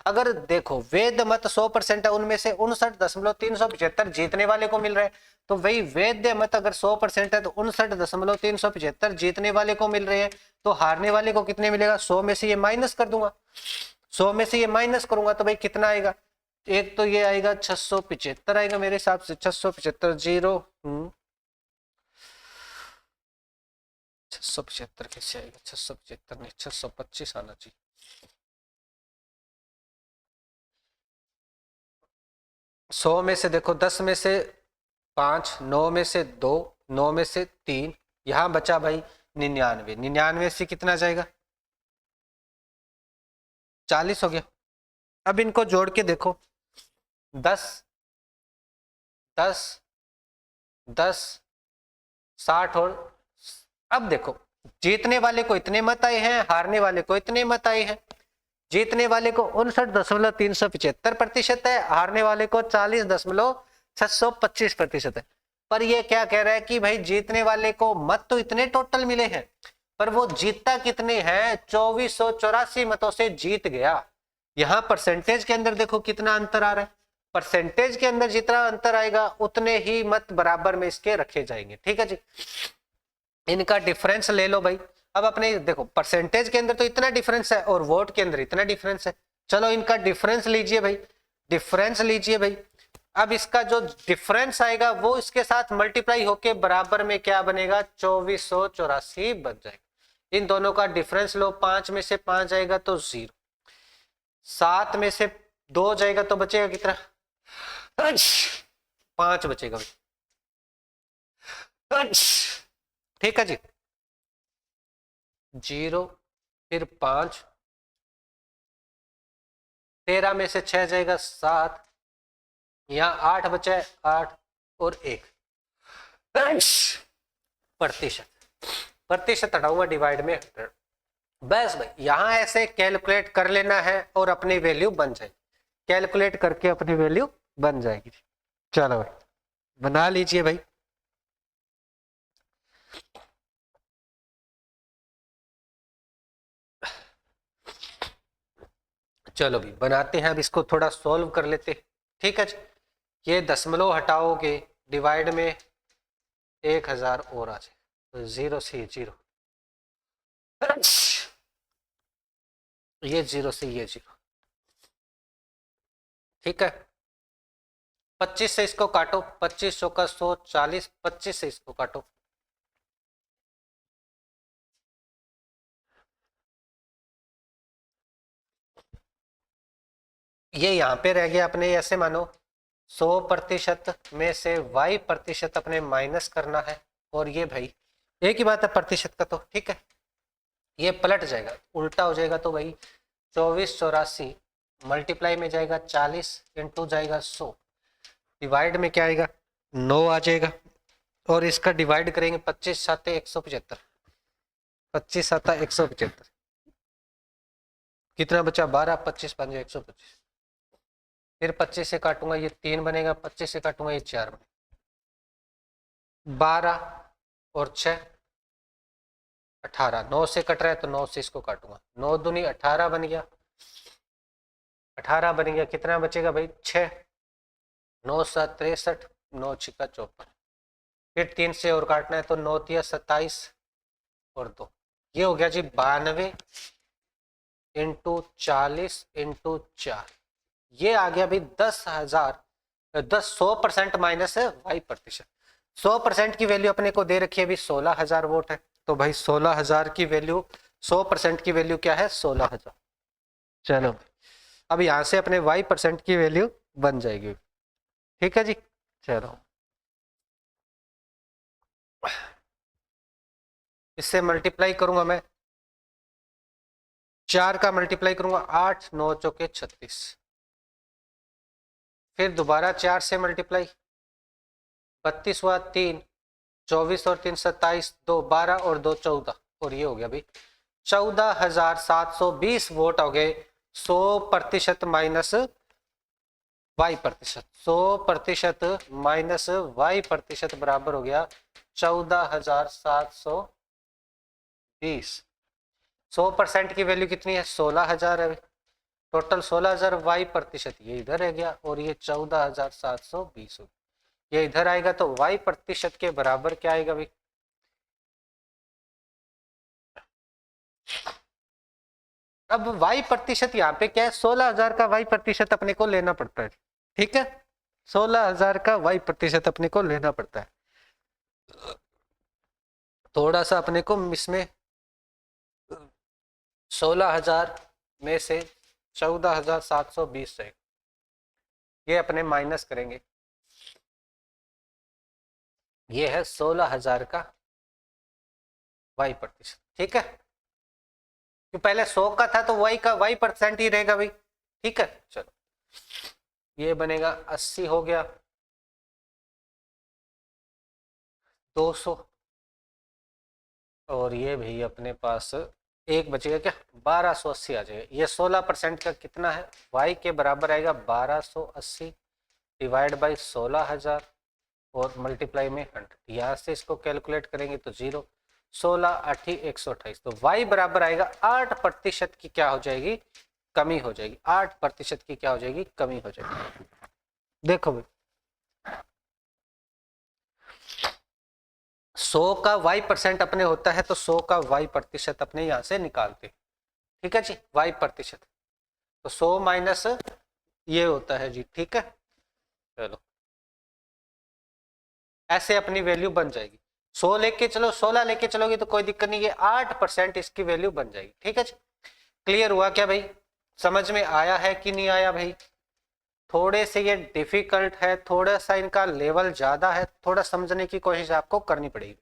अगर देखो वैध मत 100% है, उनमें से 59.375 जीतने वाले को मिल रहा है, तो वही वैध मत अगर 100% है तो 59.375 जीतने वाले को मिल रहे हैं, तो हारने वाले को कितने मिलेगा? 100 में से ये माइनस कर दूंगा, 100 में से ये माइनस करूंगा तो भाई कितना आएगा? एक तो ये आएगा 675 आएगा मेरे हिसाब से, 675 जीरो 675 कैसे आएगा? 675 नहीं 625 आना चाहिए। सौ में से देखो 10 में से 5, 9 में से 2, 9 में से 3, यहां बचा भाई 99। 99 से कितना जाएगा? 40 हो गया। अब इनको जोड़ के देखो, 10 10 10 60 और अब देखो जीतने वाले को इतने मत आए हैं, हारने वाले को इतने मत आए हैं। जीतने वाले को 59.375% है, हारने वाले को 40.625% है। पर ये क्या कह रहा है कि भाई जीतने वाले को मत तो इतने टोटल मिले हैं, पर वो जीतता कितने हैं? 2484 मतों से जीत गया। यहां परसेंटेज के अंदर देखो कितना अंतर आ रहा है, परसेंटेज के अंदर जितना अंतर आएगा उतने ही मत बराबर में इसके रखे जाएंगे। ठीक है जी, इनका डिफरेंस ले लो भाई। अब अपने देखो परसेंटेज के अंदर तो इतना डिफरेंस है और वोट के अंदर इतना डिफरेंस है, चलो इनका डिफरेंस लीजिए भाई, डिफरेंस लीजिए भाई। अब इसका जो डिफरेंस आएगा वो इसके साथ मल्टीप्लाई होके बराबर में क्या बनेगा? 2484 बन जाएगा। इन दोनों का डिफरेंस लो, 5 में से 5 जाएगा तो 0, 7 में से 2 जाएगा तो बचेगा कितना? 5 बचेगा भाई। ठीक है जी, 0 फिर 5, 13 में से 6 जाएगा 7, यहाँ 8 बचा है 8 और 1 प्रतिशत। प्रतिशत हटाऊंगा डिवाइड में 100। बस भाई यहां ऐसे कैलकुलेट कर लेना है और अपनी वैल्यू बन जाएगी, कैलकुलेट करके अपनी वैल्यू बन जाएगी। चलो भाई बना लीजिए भाई। चलो भी बनाते हैं, अब इसको थोड़ा सॉल्व कर लेते हैं। ठीक है जी, ये दशमलव हटाओगे डिवाइड में 1000 और आ जाए तो 0 से 0, ये 0 से ये 0। ठीक है, 25 से इसको काटो, 25 का 140, 25 से इसको काटो, ये यहाँ पे रह गया अपने, ऐसे मानो 100% में से y% अपने माइनस करना है, और ये भाई एक ही बात है प्रतिशत का तो। ठीक है, ये पलट जाएगा, उल्टा हो जाएगा, तो भाई 2484 मल्टीप्लाई में जाएगा 40 इंटू जाएगा 100, डिवाइड में क्या आएगा 9 आ जाएगा, और इसका डिवाइड करेंगे 25 7 175, 25 7 175, कितना बचा 12, 25 5 125, फिर 25 से काटूंगा ये 3 बनेगा, 25 से काटूंगा ये 4 बनेगा, 12 और 6 18, 9 से कट रहा है तो 9 से इसको काटूंगा, 9 दूनी 18 बन गया, 18 बन गया, कितना बचेगा भाई 6, 9 7 63, 9 छिका 54, फिर 3 से और काटना है तो 9 तिया 27 और 2, ये हो गया जी 92 इंटू 40 इंटू 4, ये आ गया भाई 10,000, 100% माइनस है वाई प्रतिशत, 100% की वैल्यू अपने को दे रखी है अभी 16,000 वोट है, तो भाई 16,000 की वैल्यू 100% की वैल्यू क्या है 16,000। चलो अब यहां से अपने y% की वैल्यू बन जाएगी, ठीक है जी। चलो इससे मल्टीप्लाई करूंगा मैं, 4 का मल्टीप्लाई करूंगा 8 9 चौके 36, फिर दोबारा 4 से मल्टीप्लाई 32 हुआ 3, 24 और 3 27, 2 12 और 2 14, और ये हो गया भाई 14,720 वोट हो गए 100% माइनस वाई प्रतिशत, 100% माइनस वाई प्रतिशत बराबर हो गया 14,720। 100% की वैल्यू कितनी है 16,000 है, टोटल 16,000, वाई प्रतिशत ये इधर रह गया और ये 14,720 हो गया, ये इधर आएगा तो वाई प्रतिशत के बराबर क्या आएगा भाई, अब वाई प्रतिशत यहाँ पे क्या है 16,000 का वाई प्रतिशत अपने को लेना पड़ता है, ठीक है 16,000 का वाई प्रतिशत अपने को लेना पड़ता है, थोड़ा सा अपने को इसमें 16,000 में से 14,720 है, ये अपने माइनस करेंगे, ये है 16,000 का वाई प्रतिशत, ठीक है, तो पहले 100 का था तो वाई का वाई % ही रहेगा भाई, ठीक है। चलो ये बनेगा 80 हो गया, 200, और ये भी अपने पास एक बचेगा क्या 1280 आ जाएगा, ये 16% का कितना है वाई के बराबर आएगा 1280 डिवाइड बाई 16,000 और मल्टीप्लाई में 100, यहाँ से इसको कैलकुलेट करेंगे तो 0, 16 8 128, तो y बराबर आएगा 8% की क्या हो जाएगी कमी हो जाएगी, 8% की क्या हो जाएगी कमी हो जाएगी। देखो भाई 100 का y% अपने होता है तो 100 का y% अपने यहां से निकालते, ठीक है जी y%, तो 100 माइनस ये होता है जी, ठीक है। चलो ऐसे अपनी वैल्यू बन जाएगी, 100 लेके चलो 16 लेके चलोगे तो कोई दिक्कत नहीं है, 8% इसकी वैल्यू बन जाएगी, ठीक है जी। क्लियर हुआ क्या भाई, समझ में आया है कि नहीं आया भाई, थोड़े से ये डिफिकल्ट है, थोड़ा सा इनका लेवल ज्यादा है, थोड़ा समझने की कोशिश आपको करनी पड़ेगी,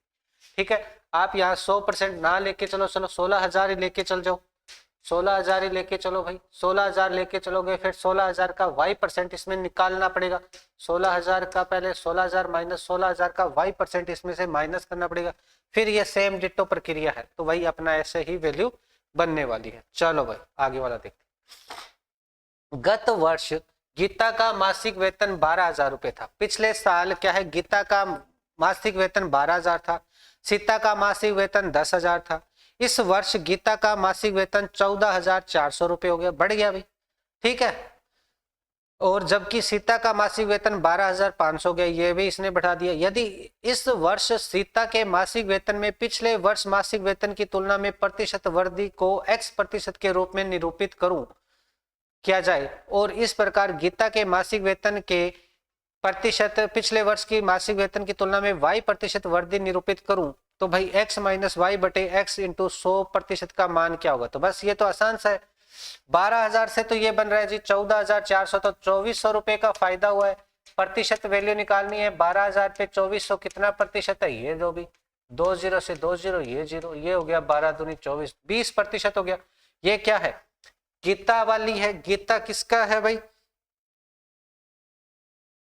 ठीक है। आप यहाँ 100% ना लेके चलो, चलो 16,000 ही लेके चल जाओ, 16,000 ही लेके चलो भाई, 16,000 लेके चलोगे फिर 16,000 का y% इसमें निकालना पड़ेगा, 16,000 का पहले 16,000 माइनस 16,000 का y% इसमें से माइनस करना पड़ेगा, फिर ये सेम डिट्टो प्रक्रिया है, तो वही अपना ऐसे ही वैल्यू बनने वाली है। चलो भाई आगे वाला देखते। गत वर्ष गीता का मासिक वेतन 12,000 रुपए था, पिछले साल क्या है गीता का मासिक वेतन 12,000 था, सीता का मासिक वेतन 10,000 था, इस वर्ष गीता का मासिक वेतन 14,400 रुपए हो गया, बढ़ गया भाई, ठीक है, और जबकि सीता का मासिक वेतन 12,500 गया, ये भी इसने बढ़ा दिया। यदि इस वर्ष सीता के मासिक वेतन में पिछले वर्ष मासिक वेतन की तुलना में प्रतिशत वृद्धि को x% के रूप में निरूपित करूं किया जाए और इस प्रकार गीता के मासिक वेतन के प्रतिशत पिछले वर्ष की मासिक वेतन की तुलना में y% वृद्धि निरूपित करूं तो भाई x माइनस वाई बटे x इंटू 100% का मान क्या होगा, तो बस ये तो आसान सा है, 12,000 से तो ये बन रहा है जी 14,400, तो 2,400 रुपए का फायदा हुआ है, प्रतिशत वैल्यू निकालनी है, 12,000 पे 2,400 कितना प्रतिशत है, ये जो भी 20 से 20 ये 0, ये हो गया 12 दूनी 24, 20% हो गया। ये क्या है गीता वाली है, गीता किसका है भाई,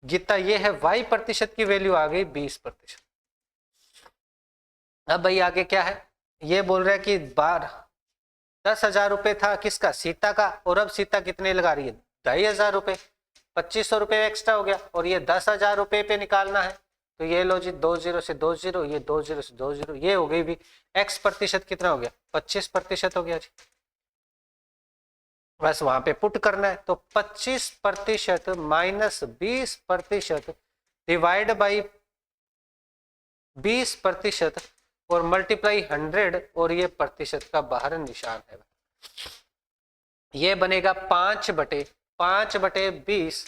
गीता ये है y% की वैल्यू आ गई 20%, अब भाई आगे क्या है, ये बोल रहा है कि 10,000 रुपये था किसका, सीता का, और अब सीता कितने लगा रही है, 2,500 रुपये, 2,500 रुपये एक्स्ट्रा हो गया, और ये 10,000 रुपये पे निकालना है। तो ये लो जी, 20 से 20, ये 20 से 20, ये हो गई भी x प्रतिशत कितना हो गया, 25% हो गया जी। बस वहां पे पुट करना है, तो 25% माइनस 20% डिवाइड बाई 20% और मल्टीप्लाई 100, और ये प्रतिशत का बाहर निशान है, ये बनेगा 5/20।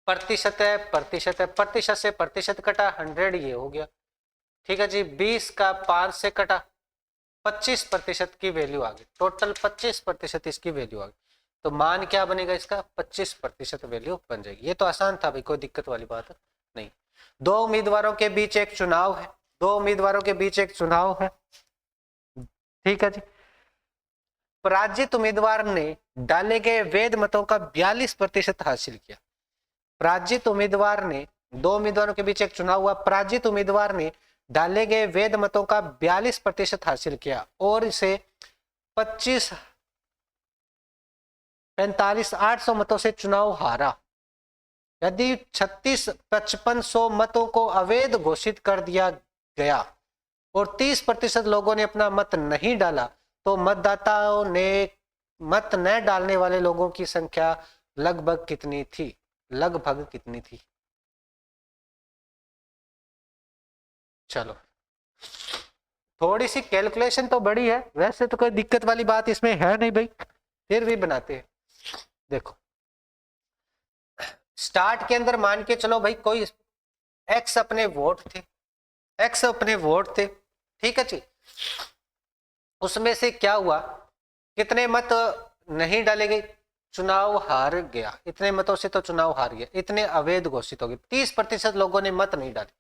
प्रतिशत है, प्रतिशत है, प्रतिशत से प्रतिशत कटा, 100 ये हो गया, ठीक है जी। 20 का 5 से कटा, 25% की वैल्यू आ गई, टोटल 25% इसकी वैल्यू आ गई। तो मान क्या बनेगा इसका, 25% वैल्यू बन जाएगी। ये तो आसान था भाई, कोई दिक्कत वाली बात नहीं। दो उम्मीदवारों के बीच एक चुनाव है, दो उम्मीदवारों के बीच एक चुनाव है, ठीक है जी। पराजित उम्मीदवार ने डाले गए वैध मतों का 42% हासिल किया। पराजित उम्मीदवार ने, दो उम्मीदवारों के बीच एक चुनाव हुआ, पराजित उम्मीदवार ने डाले गए वैध मतों का 42% हासिल किया और इसे 45,800 मतों से चुनाव हारा। यदि 36,500 मतों को अवैध घोषित कर दिया गया और 30% लोगों ने अपना मत नहीं डाला, तो मतदाताओं ने मत न डालने वाले लोगों की संख्या लगभग कितनी थी, लगभग कितनी थी। चलो, थोड़ी सी कैलकुलेशन तो बड़ी है, वैसे तो कोई दिक्कत वाली बात इसमें है नहीं भाई, फिर भी बनाते हैं। देखो, स्टार्ट के अंदर मान के चलो भाई कोई एक्स अपने वोट थे, एक्स अपने वोट थे, ठीक है जी। उसमें से क्या हुआ, कितने मत नहीं डाले गए, चुनाव हार गया, इतने मतों से तो चुनाव हार गया, इतने अवैध घोषित हो गए। 30% लोगों ने मत नहीं डाले,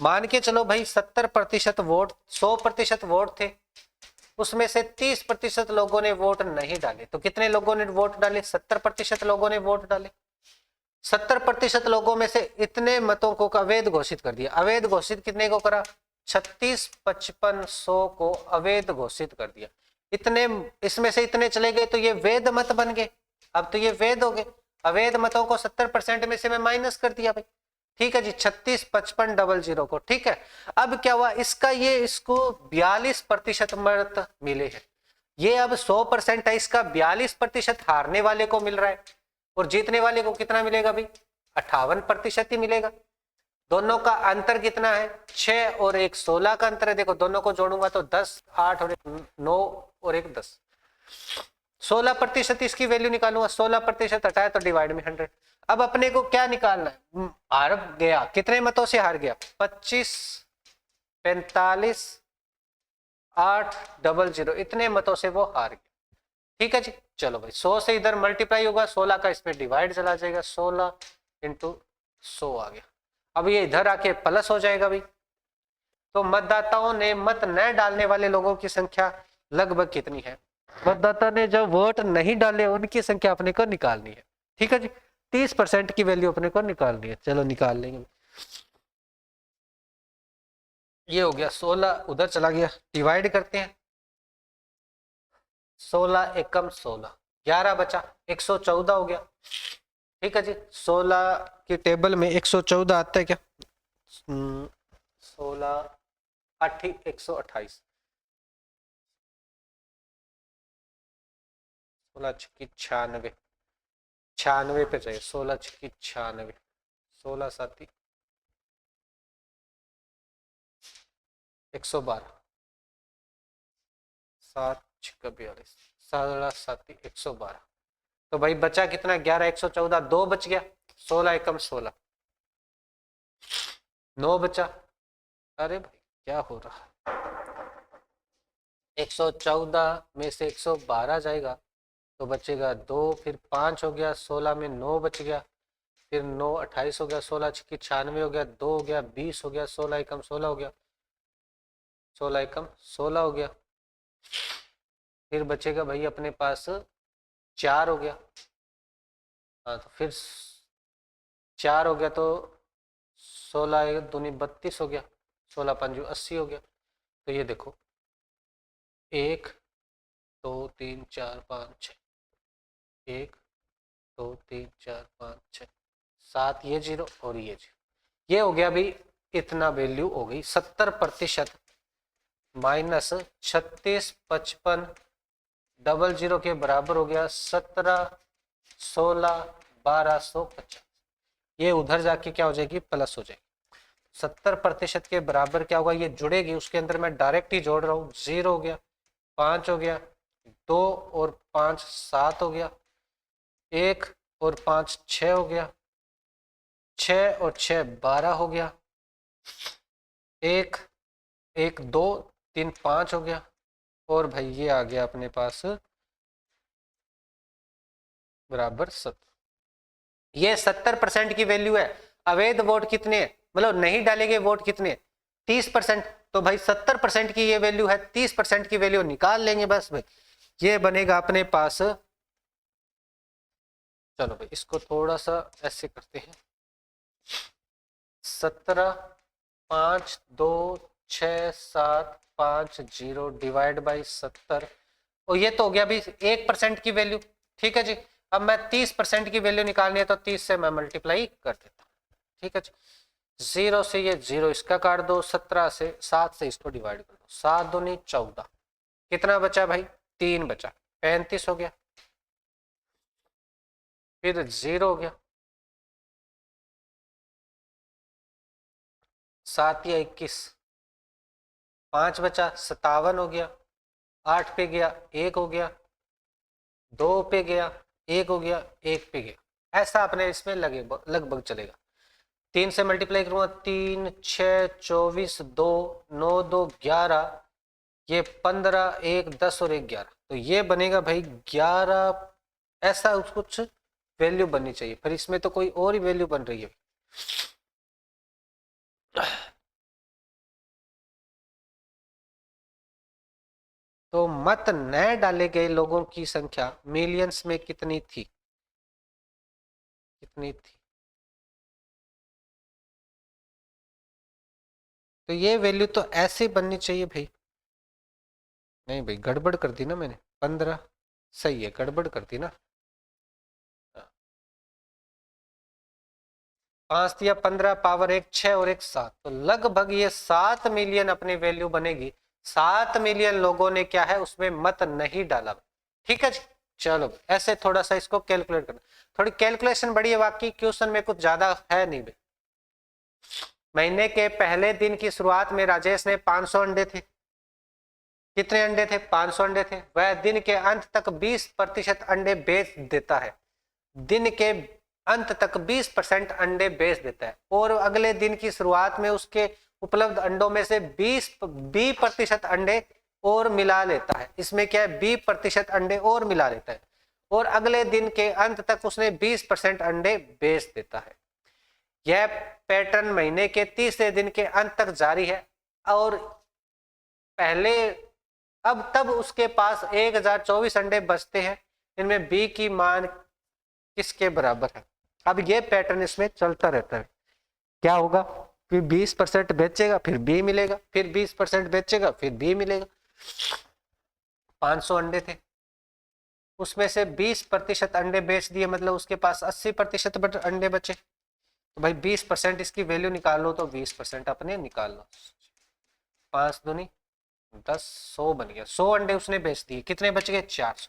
मान के चलो भाई 70% वोट, 100% वोट थे, उसमें से 30% लोगों ने वोट नहीं डाले, तो कितने लोगों ने वोट डाले, 70% लोगों ने वोट डाले। 70% लोगों में से इतने मतों को अवैध घोषित कर दिया। अवैध घोषित कितने को करा, 36,500 को अवैध घोषित कर दिया। इतने, इसमें से इतने चले गए तो ये वैध मत बन गए, अब तो ये वैध हो गए। अवैध मतों को 70% में से मैं माइनस कर दिया भाई, ठीक है जी, 36,55,000 को, ठीक है। अब क्या हुआ, इसका ये इसको 42% मत मिले हैं। ये अब 100% है, इसका 42% हारने वाले को मिल रहा है और जीतने वाले को कितना मिलेगा भाई, 58% ही मिलेगा। दोनों का अंतर कितना है, 6 और 1 16 का अंतर है। देखो दोनों को जोड़ूंगा तो 10, 8 और 1 9 और 1 10, 16% इसकी वैल्यू निकालूंगा, 16% हटाया तो डिवाइड में 100। अब अपने को क्या निकालना है, हार गया, कितने मतों से हार गया, 25, 45, 800, इतने मतों से वो हार गया, ठीक है जी। चलो भाई 100 से इधर मल्टीप्लाई होगा, 16 का इसमें डिवाइड चला जाएगा, 16 × 100 आ गया। अब ये इधर आके प्लस हो जाएगा भाई। तो मतदाताओं ने मत न डालने वाले लोगों की संख्या लगभग कितनी है, मतदाता ने जो वोट नहीं डाले उनकी संख्या अपने को निकालनी है, ठीक है जी। 30% की वैल्यू अपने को निकालनी है, चलो निकाल लेंगे। ये हो गया, 16 उधर चला गया, डिवाइड करते हैं, 16 एकम 16, 11 बचा, 114 हो गया, ठीक है जी। 16 की टेबल में 114 आता है क्या, 16 8 128, 16 6 96, 96 पे चाहिए, 16 6 96, 16 7 112, 7 6 42, 16 7 112। तो भाई बचा कितना, 11 114, 2 बच गया, 16 एकम 16, 9 बचा। अरे भाई क्या हो रहा, 114 में से 112 जाएगा तो बचेगा 2, फिर 5 हो गया, 16 में 9 बच गया, फिर 9 28 हो गया, 16 6 96 हो गया, 2 हो गया, 20 हो गया, 16 एकम 16 हो गया, 16 एकम 16 हो गया, फिर बचेगा भाई अपने पास 4 हो गया। हाँ तो फिर 4 हो गया तो 16 दूनी 32 हो गया, 16 पंजू 80 हो गया। तो ये देखो 1 2 3 4 5 6, 1 2 3 4 5 6 7, ये 0 और ये 0, ये हो गया भाई इतना वैल्यू हो गई 70% माइनस 36 55 00 के बराबर हो गया 17 16 1250। ये उधर जाके क्या हो जाएगी, प्लस हो जाएगी। 70% के बराबर क्या होगा, ये जुड़ेगी, उसके अंदर मैं डायरेक्ट ही जोड़ रहा हूँ। 0 हो गया, 5 हो गया, 2 और 5 7 हो गया, 1 और 5 6 हो गया, 6 और 6 12 हो गया, 1 1 2 3 5 हो गया, और भाई ये आ गया अपने पास बराबर 70। ये 70% की वैल्यू है। अवैध वोट कितने हैं, मतलब नहीं डालेंगे वोट कितने, 30%। तो भाई 70% की ये वैल्यू है, 30% की वैल्यू निकाल लेंगे बस भाई, ये बनेगा अपने पास। चलो भाई इसको थोड़ा सा ऐसे करते हैं, 17 5 2 6 7 5 0 डिवाइड बाई 70, और ये तो हो गया भाई 1% की वैल्यू। ठीक है जी, अब मैं 30% की वैल्यू निकालनी है तो 30 से मैं मल्टीप्लाई कर देता हूँ। ठीक है जी, 0 से ये 0 इसका काट दो, 17 से 7 से इसको डिवाइड कर दो, 7 दूनी 14, कितना बचा भाई, 3 बचा, 35 हो गया, फिर 0 हो गया, 7 या 21, 5 बचा, 57 हो गया, 8 पे गया 1 हो गया, 2 पे गया 1 हो गया, 1 पे गया, ऐसा अपने इसमें लगभग चलेगा। 3 से मल्टीप्लाई करूंगा, 3 6 24 2 9 2 11, ये 15 1 10 और 1 11, तो ये बनेगा भाई 11, ऐसा कुछ वैल्यू बननी चाहिए। फिर इसमें तो कोई और ही वैल्यू बन रही है। तो मत न डाले गए लोगों की संख्या मिलियंस में कितनी थी, कितनी थी, तो ये वैल्यू तो ऐसे बननी चाहिए भाई। नहीं भाई गड़बड़ कर दी ना मैंने, 15 सही है, गड़बड़ कर दी ना, 5 दिया 15 पावर 1 6 और 1 7, तो लगभग ये 7 मिलियन अपनी वैल्यू बनेगी। 7 मिलियन लोगों ने क्या है उसमें मत नहीं डाला। ठीक है जी, चलो ऐसे थोड़ा सा इसको कैलकुलेट करना, थोड़ी कैलकुलेशन बड़ी है, वाकई क्वेश्चन में कुछ ज्यादा है नहीं भाई। महीने के पहले दिन की शुरुआत में राजेश ने 500 अंडे थे, कितने अंडे थे, 500 अंडे थे, वह दिन के अंत तक 20% अंडे बेच देता है, दिन के अंत तक 20% अंडे बेच देता है, और अगले दिन की शुरुआत में उसके उपलब्ध अंडों में से 20% अंडे और मिला लेता है। इसमें क्या है, 20% अंडे और मिला लेता है, और अगले दिन के अंत तक उसने 20% अंडे बेच देता है। यह पैटर्न महीने के तीसरे दिन के अंत तक जारी है, और पहले अब तब उसके पास 1024 अंडे बचते हैं, इनमें बी की मान किसके बराबर है। अब ये पैटर्न इसमें चलता रहता है, क्या होगा, फिर 20% बेचेगा फिर बी मिलेगा, फिर 20% बेचेगा फिर बी मिलेगा। 500 अंडे थे, उसमें से 20% अंडे बेच दिए, मतलब उसके पास 80% अंडे बचे, तो भाई 20% इसकी वैल्यू निकाल लो, तो 20% अपने निकाल लो, 5 दूनी 10, 100 बन गया, 100 अंडे उसने बेच दिए, कितने बच गए, 400।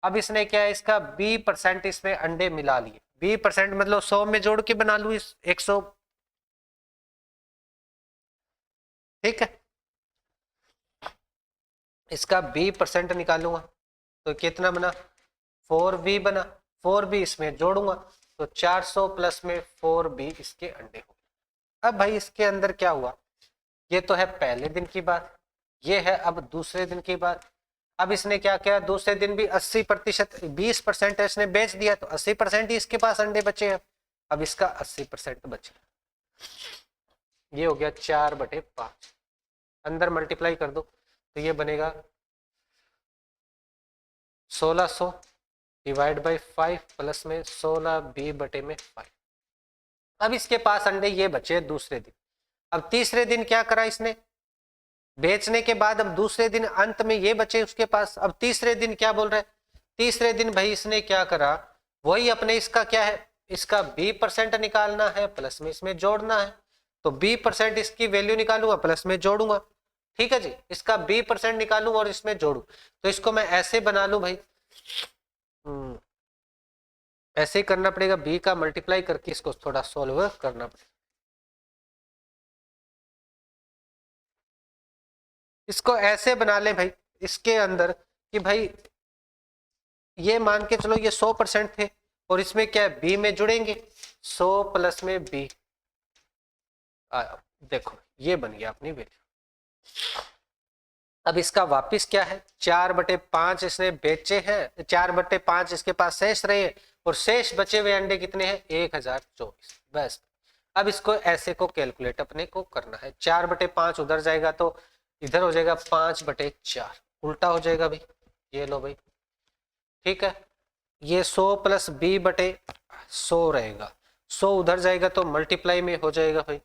अब इसने क्या है, इसका 20% इसमें अंडे मिला लिए, 20% मतलब 100 में जोड़ के बना लू इस 100। ठीक है, इसका 20% निकालूंगा तो कितना बना, 4b बना, 4b इसमें जोड़ूंगा तो 400 प्लस में 4b इसके अंडे हो। अब भाई इसके अंदर क्या हुआ, ये तो है पहले दिन की बात, ये है अब दूसरे दिन की बात। अब इसने क्या किया, दूसरे दिन भी 80%, 20% इसने बेच दिया, तो 80% ही इसके पास अंडे बचे हैं। अब इसका 80% बचे, ये हो गया 4/5, अंदर मल्टीप्लाई कर दो तो ये बनेगा 1600 डिवाइड बाई 5 प्लस में 16b/5। अब इसके पास अंडे ये बचे दूसरे दिन। अब तीसरे दिन क्या करा इसने, बेचने के बाद अब दूसरे दिन अंत में ये बचे उसके पास। अब तीसरे दिन क्या बोल रहे हैं, तीसरे दिन भाई इसने क्या करा, वही अपने इसका क्या है, इसका B% निकालना है, प्लस में इसमें जोड़ना है। तो B% इसकी वैल्यू निकालूंगा, प्लस में जोड़ूंगा। ठीक है जी, इसका B% निकालूं और इसमें जोड़ू। तो इसको मैं ऐसे बना लूं भाई, ऐसे ही करना पड़ेगा, B का मल्टीप्लाई करके इसको थोड़ा सोल्व करना पड़ेगा। इसको ऐसे बना ले भाई, इसके अंदर कि भाई ये मान के चलो ये 100% थे और इसमें क्या है, B में जुड़ेंगे, 100 प्लस में B। देखो ये बन गया अपनी वैल्यू। अब इसका वापिस क्या है, 4/5 इसने बेचे हैं, 4/5 इसके पास शेष रहे और शेष बचे हुए अंडे कितने हैं, 1024। बस अब इसको ऐसे को कैलकुलेट अपने को करना है। 4/5 उधर जाएगा तो इधर हो जाएगा 5/4, उल्टा हो जाएगा भाई, ये लो भाई। ठीक है, ये 100 प्लस B/100 रहेगा, 100 उधर जाएगा तो मल्टीप्लाई में हो जाएगा भाई,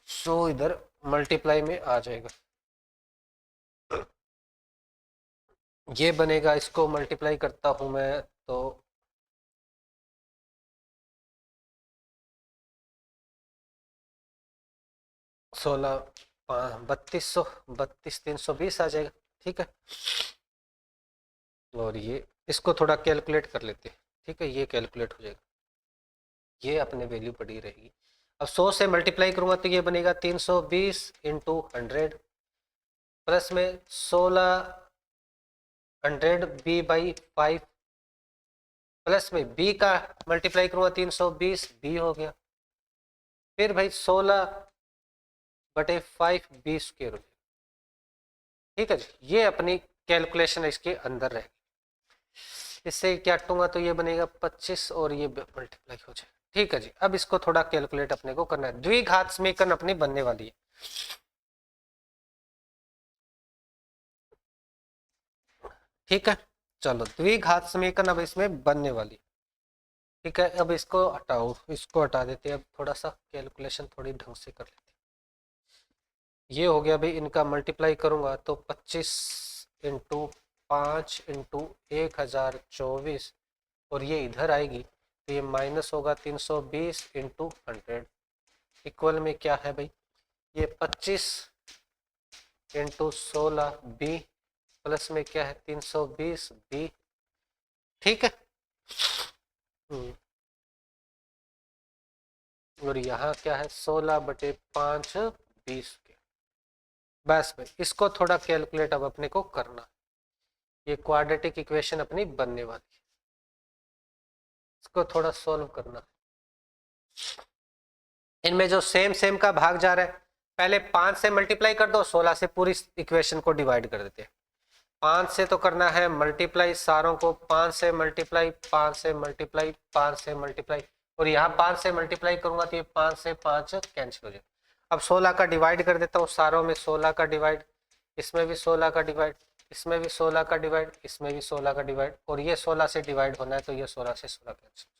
100 इधर मल्टीप्लाई में आ जाएगा, ये बनेगा। इसको मल्टीप्लाई करता हूं मैं तो 16 3200 32,320 आ जाएगा। ठीक है, और ये इसको थोड़ा कैलकुलेट कर लेते हैं। ठीक है, ये कैलकुलेट हो जाएगा, ये अपने वैल्यू पड़ी रहेगी। अब 100 से मल्टीप्लाई करूंगा तो ये बनेगा 320 इंटू 100 प्लस में 1600 B/5 प्लस में B का मल्टीप्लाई करूंगा 320 B हो गया, फिर भाई 16/5 B स्क्वायर हो गया। ठीक है जी, ये अपनी कैलकुलेशन इसके अंदर रहेगी। इससे क्या काटूंगा तो ये बनेगा 25 और ये मल्टीप्लाई हो जाए। ठीक है जी, अब इसको थोड़ा कैलकुलेट अपने को करना है। द्विघात समीकरण अपनी बनने वाली है। ठीक है, चलो द्विघात समीकरण अब इसमें बनने वाली। ठीक है, अब इसको हटाओ, इसको हटा देते हैं। अब थोड़ा सा कैलकुलेशन थोड़ी ढंग से कर लेते हैं। ये हो गया भाई, इनका मल्टीप्लाई करूंगा तो 25 इंटू 5 इंटू 1024 और ये इधर आएगी तो ये माइनस होगा 320 इंटू 100 इक्वल में क्या है भाई, ये 25 इंटू 16 B प्लस में क्या है 320 B। ठीक है, और यहाँ क्या है 16/5 20 के। बस भाई, इसको थोड़ा कैलकुलेट अब अपने को करना, ये क्वाड्रेटिक इक्वेशन अपनी बनने वाली है, इसको थोड़ा सॉल्व करना। इनमें जो सेम सेम का भाग जा रहा है, पहले 5 से मल्टीप्लाई कर दो, 16 से पूरी इक्वेशन को डिवाइड कर देते हैं। 5 से तो करना है मल्टीप्लाई सारों को, 5 से मल्टीप्लाई 5 से मल्टीप्लाई 5 से मल्टीप्लाई, और यहाँ 5 से मल्टीप्लाई करूंगा तो ये 5 से 5 कैंसिल हो जाए। अब 16 का डिवाइड कर देता हूँ सारों में, 16 का डिवाइड, इसमें भी 16 का डिवाइड, इसमें भी 16 का डिवाइड, इसमें भी 16 का डिवाइड, और ये 16 से डिवाइड होना है तो ये 16 से 16 कैंसिल।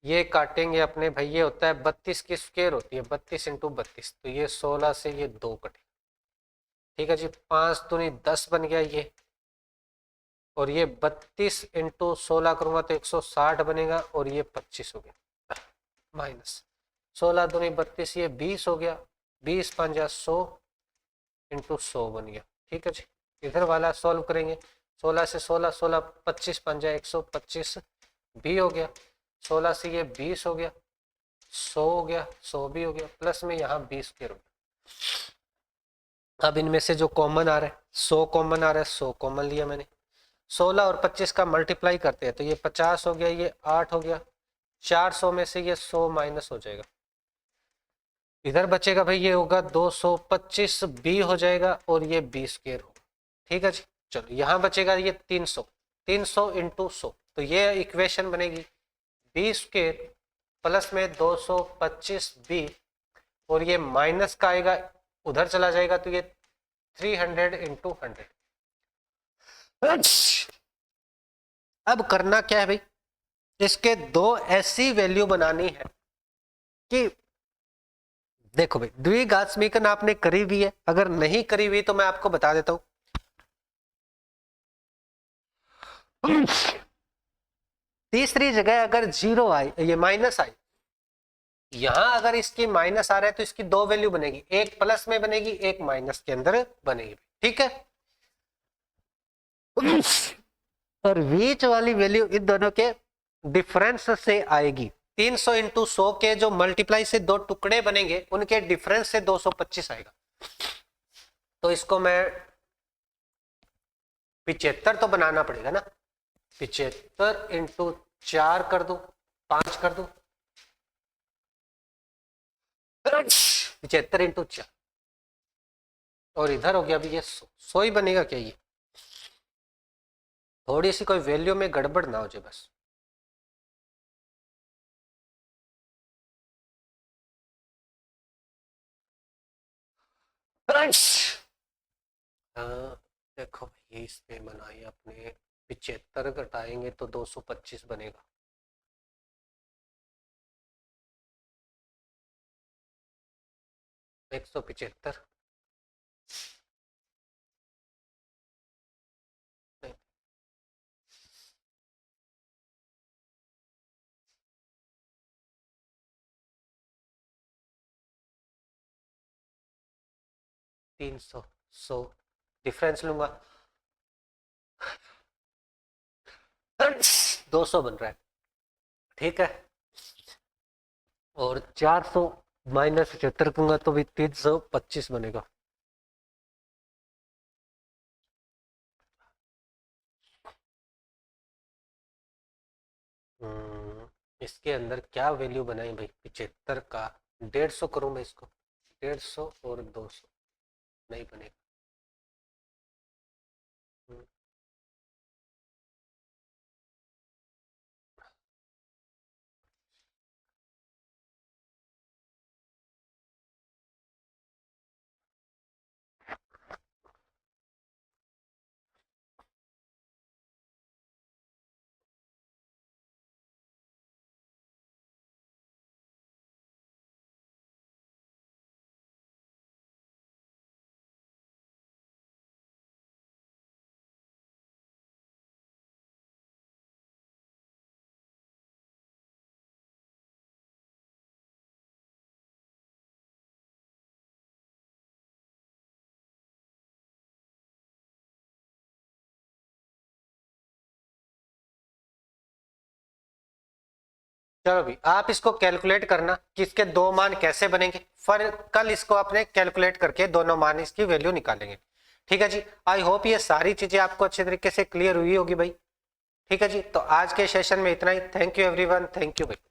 ये काटेंगे अपने भाई, ये होता है 32 की स्क्वायर होती है, 32 इंटू 32, तो ये 16 से ये 2 कटे। ठीक है जी, 5 दूनी 10 बन गया ये, और ये 32 इंटू 16 करूंगा तो 160 बनेगा, और ये 25 हो गया, माइनस 16 दूनी 32, ये 20 हो गया, 20 5 100 इंटू 100 बन गया। ठीक है जी, इधर वाला सॉल्व करेंगे, 16 से 16 16 25 5 125 भी हो गया, 16 से ये 20 हो गया, 100 हो गया, 100 भी हो गया, प्लस में यहाँ 20 स्क्वायर हो गया। अब इनमें से जो कॉमन आ रहा है 100 कॉमन आ रहा है, 100 कॉमन लिया मैंने, 16 और 25 का मल्टीप्लाई करते हैं तो ये 50 हो गया, ये 8 हो गया, 400 में से ये 100 माइनस हो जाएगा, इधर बचेगा भाई ये होगा 225 B हो जाएगा, और ये 20 स्क्वायर होगा। ठीक है जी, चलो यहाँ बचेगा ये 300, 300 इंटू 100, तो ये इक्वेशन बनेगी 20 स्क्वायर प्लस में 225 B, और ये माइनस का आएगा उधर चला जाएगा तो ये 300 इंटू 100। अब करना क्या है भाई, इसके दो ऐसी वैल्यू बनानी है कि देखो भाई, द्विघात समीकरण आपने करी हुई है, अगर नहीं करी हुई तो मैं आपको बता देता हूं। तीसरी जगह अगर जीरो आई, ये माइनस आई, यहां अगर इसकी माइनस आ रहा है तो इसकी दो वैल्यू बनेगी, एक प्लस में बनेगी, एक माइनस के अंदर बनेगी, ठीक है। और बीच वाली वैल्यू इन दोनों के डिफरेंस से आएगी। 300 इंटू 100 के जो मल्टीप्लाई से दो टुकड़े बनेंगे उनके डिफरेंस से 225 आएगा। तो इसको मैं 75 तो बनाना पड़ेगा ना, 75 इंटू 4 कर दू, 5 कर दू, 75 इंटू 4, और इधर हो गया अभी ये 100 ही बनेगा क्या? ये थोड़ी सी कोई वैल्यू में गड़बड़ ना हो जाए बस। देखो ये इसमें बनाई अपने 75 घटाएंगे तो 225 बनेगा। एक 175 300 100 डिफरेंस लूंगा 200 बन रहा है, ठीक है। और 400 माइनस 75 दूंगा तो भी 325 बनेगा। इसके अंदर क्या वैल्यू बनाई भाई? 75 का 150 करूं मैं इसको, 150 और 200 नहीं बनेगा। चलो भी आप इसको कैलकुलेट करना कि इसके दो मान कैसे बनेंगे, फिर कल इसको अपने कैलकुलेट करके दोनों मान इसकी वैल्यू निकालेंगे, ठीक है जी। आई होप ये सारी चीजें आपको अच्छे तरीके से क्लियर हुई होगी भाई, ठीक है जी। तो आज के सेशन में इतना ही। Thank you everyone, thank you भाई।